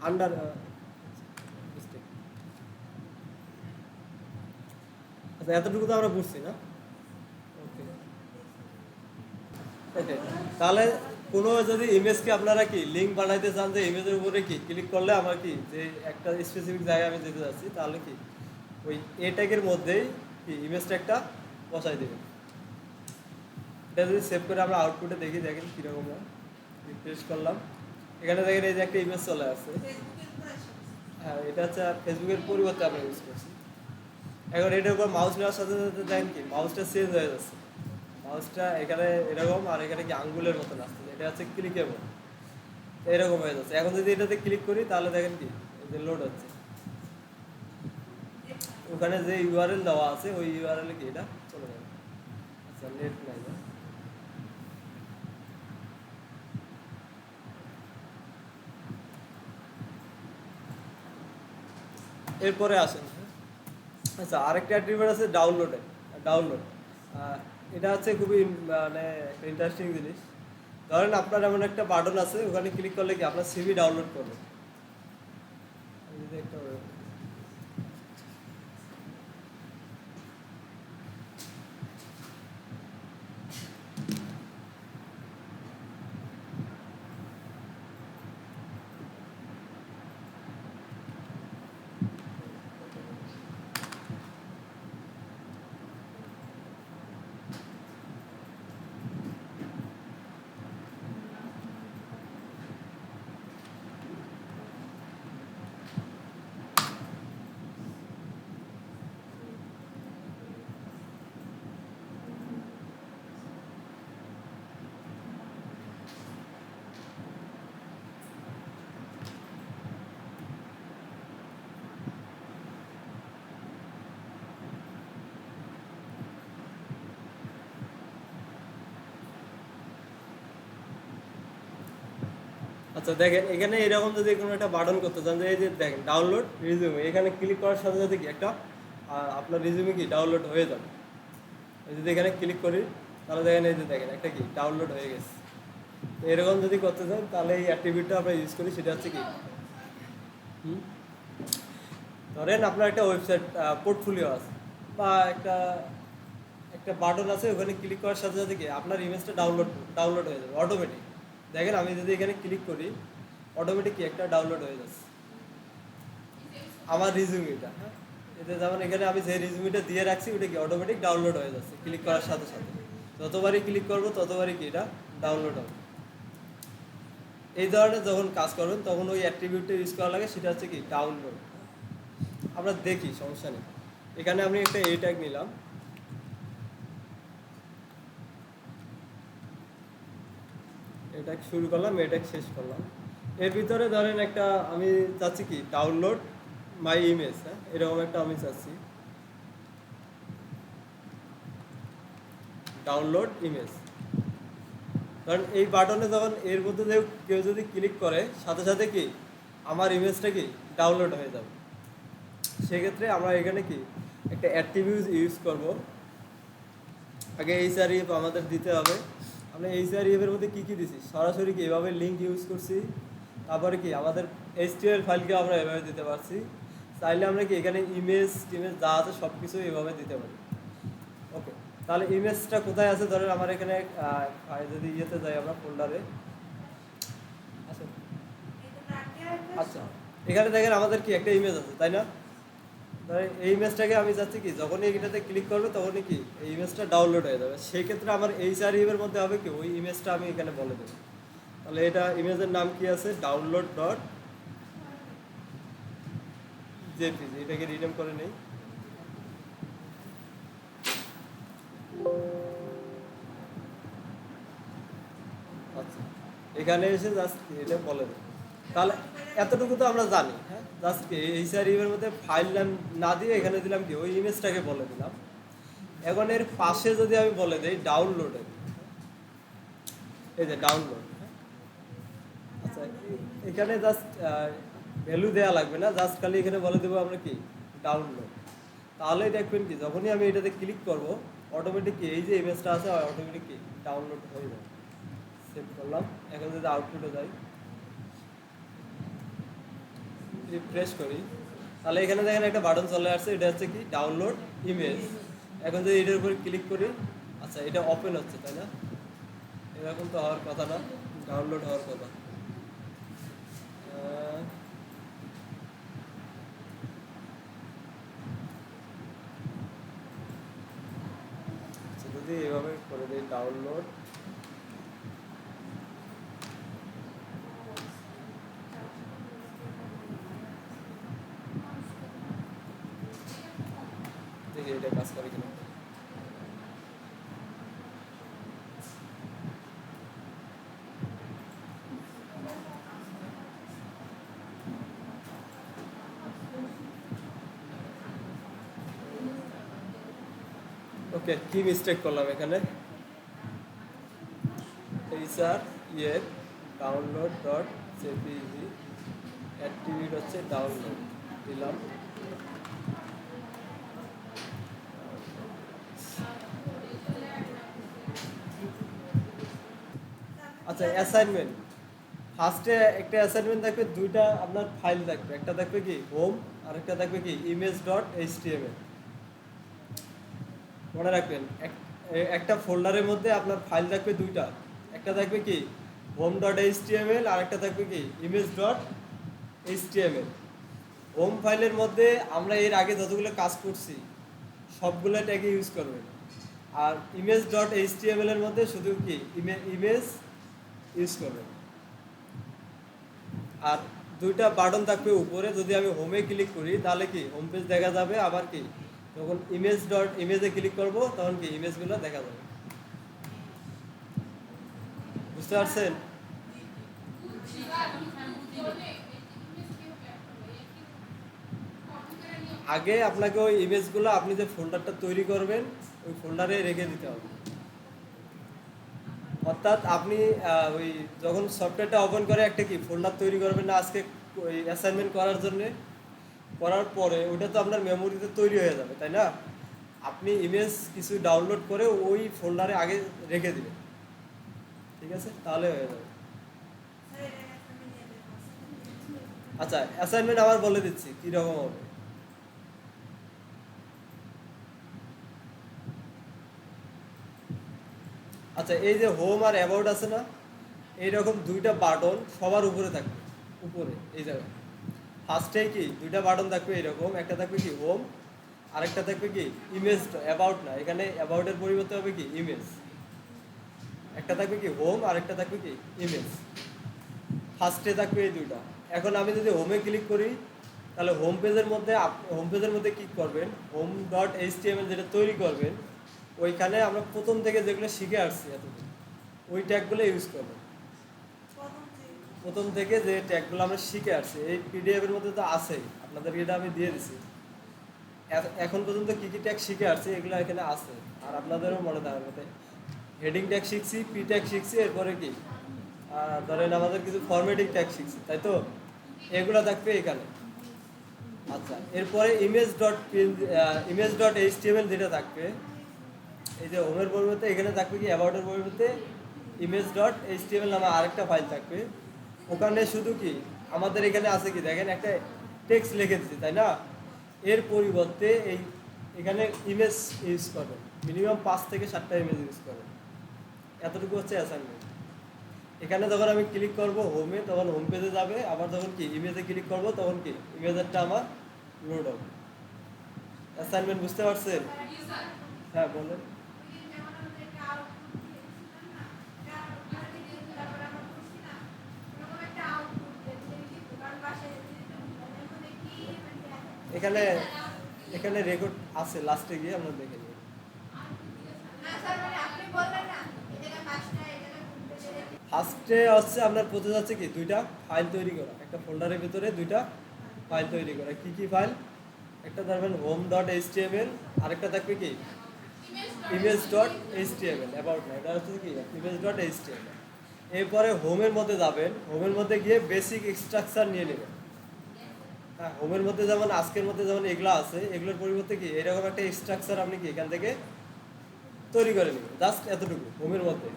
আন্ডার। আচ্ছা, এতটুকু তো আমরা বুঝছি না। ওকে, ওকে, তাহলে কোনো যদি ইমেজকে আপনারা কি লিঙ্ক বানাইতে চান, যে ইমেজের উপরে কি ক্লিক করলে আমার কি যে একটা স্পেসিফিক জায়গায় আমি যেতে যাচ্ছি, তাহলে কি ওই এ ট্যাগের মধ্যেই কি ইমেজ ট্যাগটা বসাই দেবেন। এটা যদি সেভ করে আমরা আউটপুটে দেখি, দেখেন কীরকম হয়। রিফ্রেশ করলাম, এখানে দেখেন এই যে একটা ইমেজ চলে আসছে। হ্যাঁ, এটা হচ্ছে ফেসবুকের পরিবর্তে আমরা ইউজ করছি। এখন এটার উপর মাউস নেওয়ার সাথে সাথে দেখেন কি মাউসটা চেঞ্জ হয়ে যাচ্ছে, মাউসটা এখানে এরকম আর এখানে কি আঙ্গুলের মতন আসছে, এটা হচ্ছে ক্লিকেবল, এরকম হয়ে যাচ্ছে। এখন যদি এটাতে ক্লিক করি তাহলে দেখেন কি এই যে লোড হচ্ছে। ওখানে যে ইউআরএল দেওয়া আছে ওই ইউআরএল কি এটা চলে যাবে। আচ্ছা নেট নাই না, এরপরে আসেন। আচ্ছা আরেকটা অ্যাট্রিবিউট আছে ডাউনলোডে। ডাউনলোড এটা হচ্ছে খুবই মানে একটা ইন্টারেস্টিং জিনিস। ধরেন আপনার এমন একটা বাটন আছে, ওখানে ক্লিক করলে কি আপনার সিভি ডাউনলোড করবে। আমি যদি একটা আচ্ছা দেখেন এখানে এরকম যদি কোনো একটা বাটন করতে চান, যে এই যে দেখেন ডাউনলোড রিজিউমে, এখানে ক্লিক করার সাথে সাথে কি একটা আপনার রিজিউমে কি ডাউনলোড হয়ে যাবে। এই যদি এখানে ক্লিক করি তাহলে দেখেন এই যে দেখেন একটা কি ডাউনলোড হয়ে গেছে। তো এরকম যদি করতে চান তাহলে এই অ্যাট্রিবিউটটা আমরা ইউজ করি, সেটা হচ্ছে কি ধরেন আপনার একটা ওয়েবসাইট পোর্টফোলিও আছে বা একটা একটা বাটন আছে, ওখানে ক্লিক করার সাথে সাথে কি আপনার ইমেজটা ডাউনলোড হয়ে যাবে অটোমেটিক। দেখেন আমি যদি এখানে ক্লিক করি অটোমেটিক কি একটা ডাউনলোড হয়ে যাচ্ছে আমার রিজিউমিটা। হ্যাঁ, এতে যেমন এখানে আমি যে রিজিউমিটা দিয়ে রাখছি ওটা কি অটোমেটিক ডাউনলোড হয়ে যাচ্ছে ক্লিক করার সাথে সাথে। যতবারই ক্লিক করবো ততবারই কি এটা ডাউনলোড হবে। এই ধরনের যখন কাজ করবেন তখন ওই অ্যাট্রিবিউটটা ইউজ করা লাগে, সেটা হচ্ছে কি ডাউনলোড। আমরা দেখি সমস্যা নেই। এখানে আমি একটা এ ট্যাগ নিলাম, এটা শুরু করলাম, এটা শেষ করলাম। এর ভিতরে ধরেন একটা আমি চাচ্ছি কি ডাউনলোড মাই ইমেজ। হ্যাঁ, এরকম একটা আমি চাচ্ছি ডাউনলোড ইমেজ। কারণ এই বাটনে যখন এর মধ্যে কেউ যদি ক্লিক করে সাথে সাথে কি আমার ইমেজটা কি ডাউনলোড হয়ে যাবে। সেক্ষেত্রে আমরা এখানে কি একটা অ্যাট্রিবিউট ইউজ করব। আগে এইচআরইএফ আমাদের দিতে হবে। আমরা এইচআরইএফ এর মধ্যে কী কী দিছি, সরাসরি কি এভাবে লিঙ্ক ইউজ করছি। তারপরে কি আমাদের এইচটিএমএল ফাইলকে আমরা এভাবে দিতে পারছি। চাইলে আমরা কি এখানে ইমেজ টিমেজ যা আছে সব কিছু এভাবে দিতে পারি। ওকে, তাহলে ইমেজটা কোথায় আছে, ধরেন আমার এখানে যদি ইয়েতে যাই আমরা ফোল্ডারে। আচ্ছা এখানে দেখেন আমাদের কি একটা ইমেজ আছে তাই না। এই ইমেজটাকে আমি চাচ্ছি কি যখনই এটাতে ক্লিক করবে তখনই কি এই ইমেজটা ডাউনলোড হয়ে যাবে। সেই ক্ষেত্রে আমার এইচআরইএফ এর মধ্যে হবে কি ওই ইমেজটা আমি এখানে বলে দেবো। তাহলে এটা ইমেজের নাম কি আছে, ডাউনলোড ডট জেপিজি। এটাকে রিনেম করে নেই। আচ্ছা এখানে এসে জাস্ট এটা বলে দেবো। তাহলে এতটুকু তো আমরা জানি। হ্যাঁ, জাস্ট কি এইচআরইএফ এর মধ্যে ফাইল নাম না দিয়ে এখানে দিলাম কি ওই ইমেজটাকে বলে দিলাম। এখন এর পাশে যদি আমি বলে দিই ডাউনলোডে, এই যে ডাউনলোড। আচ্ছা এখানে জাস্ট ভ্যালু দেওয়া লাগবে না, জাস্ট খালি এখানে বলে দেবো আমরা কি ডাউনলোড। তাহলে দেখবেন কি যখনই আমি এটাতে ক্লিক করব অটোমেটিক কি এই যে ইমেজটা আছে অটোমেটিক কি ডাউনলোড হয়ে যাবে। সেভ করলাম। এখন যদি আউটপুটে যাই রিফ্রেশ করি তাহলে এখানে দেখেন একটা বাটন চলে আসছে, এটা হচ্ছে কি ডাউনলোড ইমেজ। এখন যদি এটার উপর ক্লিক করি, আচ্ছা এটা ওপেন হচ্ছে তাই না, এরকম তো হওয়ার কথা না, ডাউনলোড হওয়ার কথা। যদি এভাবে করে দিই ডাউনলোড, দেখি এটা কাজ করে কিনা। ওকে, কি মিস্টেক করলাম এখানে? এইচআর ইয়ে ডাউনলোড ডট জেপিজি অ্যাট্রিবিউট হচ্ছে ডাউনলোড দিলাম। আচ্ছা, অ্যাসাইনমেন্ট ফার্স্টে একটা অ্যাসাইনমেন্ট থাকবে, দুইটা আপনার ফাইল থাকবে, একটা থাকবে কি হোম আর একটা থাকবে কি ইমেজ ডট এইচটিএমএল। মনে রাখবেন একটা ফোল্ডারের মধ্যে আপনার ফাইল থাকবে দুইটা, একটা থাকবে কি হোম ডট এইচটিএমএল আর একটা থাকবে কি ইমেজ ডট এইচটিএমএল। হোম ফাইলের মধ্যে আমরা এর আগে যতগুলো কাজ করছি সবগুলো ট্যাগে ইউজ করবেন, আর ইমেজ ডট এইচটিএমএল এর মধ্যে শুধু কি ইমেজ ইউজ করবেন। আর দুইটা বাটন থাকবে উপরে, যদি আমি হোমে ক্লিক করি তাহলে কি হোম পেজ দেখা যাবে, আবার কি যখন ইমেজে ক্লিক করব তখন কি ইমেজগুলো দেখা যাবে। বুঝতে পারছেন? আগে আপনাকে ওই ইমেজগুলো আপনি যে ফোল্ডারটা তৈরি করবেন ওই ফোল্ডারে রেখে দিতে হবে। অর্থাৎ আপনি ওই যখন সফটওয়্যারটা ওপেন করে একটা কি ফোল্ডার তৈরি করবেন না আজকে ওই অ্যাসাইনমেন্ট করার জন্য, করার পরে ওইটা তো আপনার মেমোরিতে তৈরি হয়ে যাবে, তাই না? আপনি ইমেজ কিছু ডাউনলোড করে ওই ফোল্ডারে আগে রেখে দিবেন, ঠিক আছে? তাহলে হয়ে যাবে। আচ্ছা, অ্যাসাইনমেন্ট আবার বলে দিচ্ছি কীরকম হবে। আচ্ছা, এই যে হোম আর অ্যাবাউট আছে না, এইরকম দুইটা বাটন সবার উপরে থাকবে, উপরে এই জায়গায় ফার্স্টে কি দুইটা বাটন থাকবে এরকম, একটা থাকবে কি হোম আর একটা থাকবে কি ইমেজ। অ্যাবাউট না, এখানে অ্যাবাউটের পরিবর্তে হবে কি ইমেজ। একটা থাকবে কি হোম আর একটা থাকবে কি ইমেজ, ফার্স্টে থাকবে এই দুইটা। এখন আমি যদি হোমে ক্লিক করি তাহলে হোম পেজের মধ্যে কি করবেন, হোম ডট এইচটিএমএল যেটা তৈরি করবেন ওইখানে আমরা প্রথম থেকে যেগুলো শিখে আসছি এতদিন ওই ট্যাগগুলো ইউজ করবেন। প্রথম থেকে যে ট্যাগগুলো আমরা শিখে আসছি এই পিডিএফ এর মধ্যে তো আছেই, আপনাদেরকে এটা আমি দিয়ে দিছি। এখন পর্যন্ত কী কী ট্যাগ শিখে আসছি এগুলো এখানে আছে, আর আপনাদেরও মনে থাকার কথা। হেডিং ট্যাগ শিখছি, পি ট্যাগ শিখছি, এরপরে কি ধরেন আমাদের কিছু ফরম্যাটিং ট্যাগ শিখছি, তাই তো? এগুলো থাকবে এখানে। আচ্ছা, এরপরে ইমেজ ডট এইচটিএমএল যেটা থাকবে, এই যে হোমের পরিবর্তে এখানে থাকবে কি অ্যাবাউটের পরিবর্তে ইমেজ ডট এইচটিএমএল নামে আরেকটা ফাইল থাকবে। ওখানে শুধু কি আমাদের এখানে আছে কি দেখেন একটা টেক্সট লিখে দিচ্ছি, তাই না? এর পরিবর্তে এখানে ইমেজ ইউজ করবেন, মিনিমাম 5 থেকে 7টা ইমেজ ইউজ করবেন। এতটুকু হচ্ছে অ্যাসাইনমেন্ট। এখানে যখন আমি ক্লিক করব হোমে তখন হোম পেজে যাবে, আবার যখন কি ইমেজে ক্লিক করব তখন কি ইমেজেরটা আমার লোড হবে। অ্যাসাইনমেন্ট বুঝতে পারছেন? হ্যাঁ বলেন। এখানে এখানে রেকর্ড আছে, লাস্টে গিয়ে আমরা দেখে নিই। ফার্স্টে হচ্ছে আপনার প্রসেস হচ্ছে কি দুইটা ফাইল তৈরি করা, একটা ফোল্ডারের ভিতরে দুইটা ফাইল তৈরি করা। কি কি ফাইল? একটা ধরবেন হোম ডট এইচটিএমএল, আরেকটা থাকবে কি ইমেজ ডট এইচটিএমএল। অ্যাবাউট না, এটা হচ্ছে কি ইমেজ ডট এইচটিএমএল। এরপরে হোমের মধ্যে যাবেন, হোমের মধ্যে গিয়ে বেসিক স্ট্রাকচার নিয়ে নেবেন। হ্যাঁ, হোমের মধ্যে যেমন আজকের মধ্যে যেমন এগুলো আছে, এগুলোর পরিবর্তে কি এরকম একটা স্ট্রাকচার আপনি কি এখান থেকে তৈরি করে নেবেন, জাস্ট এতটুকু। হোমের মধ্যে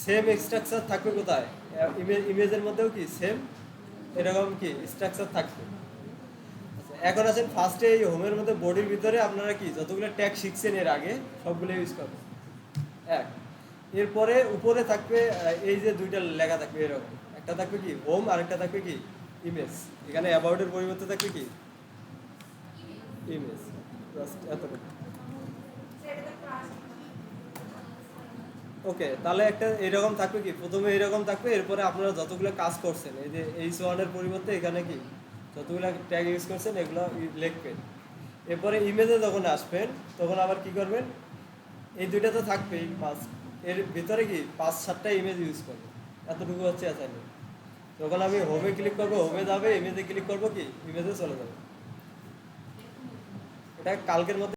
সেম স্ট্রাকচার থাকবে কোথায়? ইমেজের মধ্যেও কি সেম এরকম কি স্ট্রাকচার থাকবে। আচ্ছা, এখন আছেন ফার্স্টে এই হোমের মধ্যে বডির ভিতরে আপনারা কি যতগুলো ট্যাগ শিখছেন এর আগে সবগুলো ইউজ করবেন। এক, এরপরে উপরে থাকবে এই যে দুইটা লেখা থাকবে এরকম, একটা থাকবে কি হোম আর একটা থাকবে কি ইমেজ। এখানে অ্যাবাউটের পরিবর্তে থাকবে কি ইমেজ, জাস্ট এতটুকু। ওকে, তাহলে একটা এরকম থাকবে কি প্রথমে এরকম থাকবে, এরপরে আপনারা যতগুলো কাজ করছেন এই যে H1 এর পরিবর্তে এখানে কি যতগুলো ট্যাগ ইউজ করছেন এগুলো লিখবেন। এরপরে ইমেজে যখন আসবেন তখন আবার কি করবেন, এই দুইটা তো থাকবেই পাঁচ, এর ভিতরে কি 5-7টা ইমেজ ইউজ করবেন। এতটুকু হচ্ছে অ্যাসাইনমেন্ট। যখন আমি হোমে ক্লিক করবো হোমে যাবে, ইমেজে ক্লিক করবো কি ইমেজে চলে যাবে। এটা কালকের মধ্যে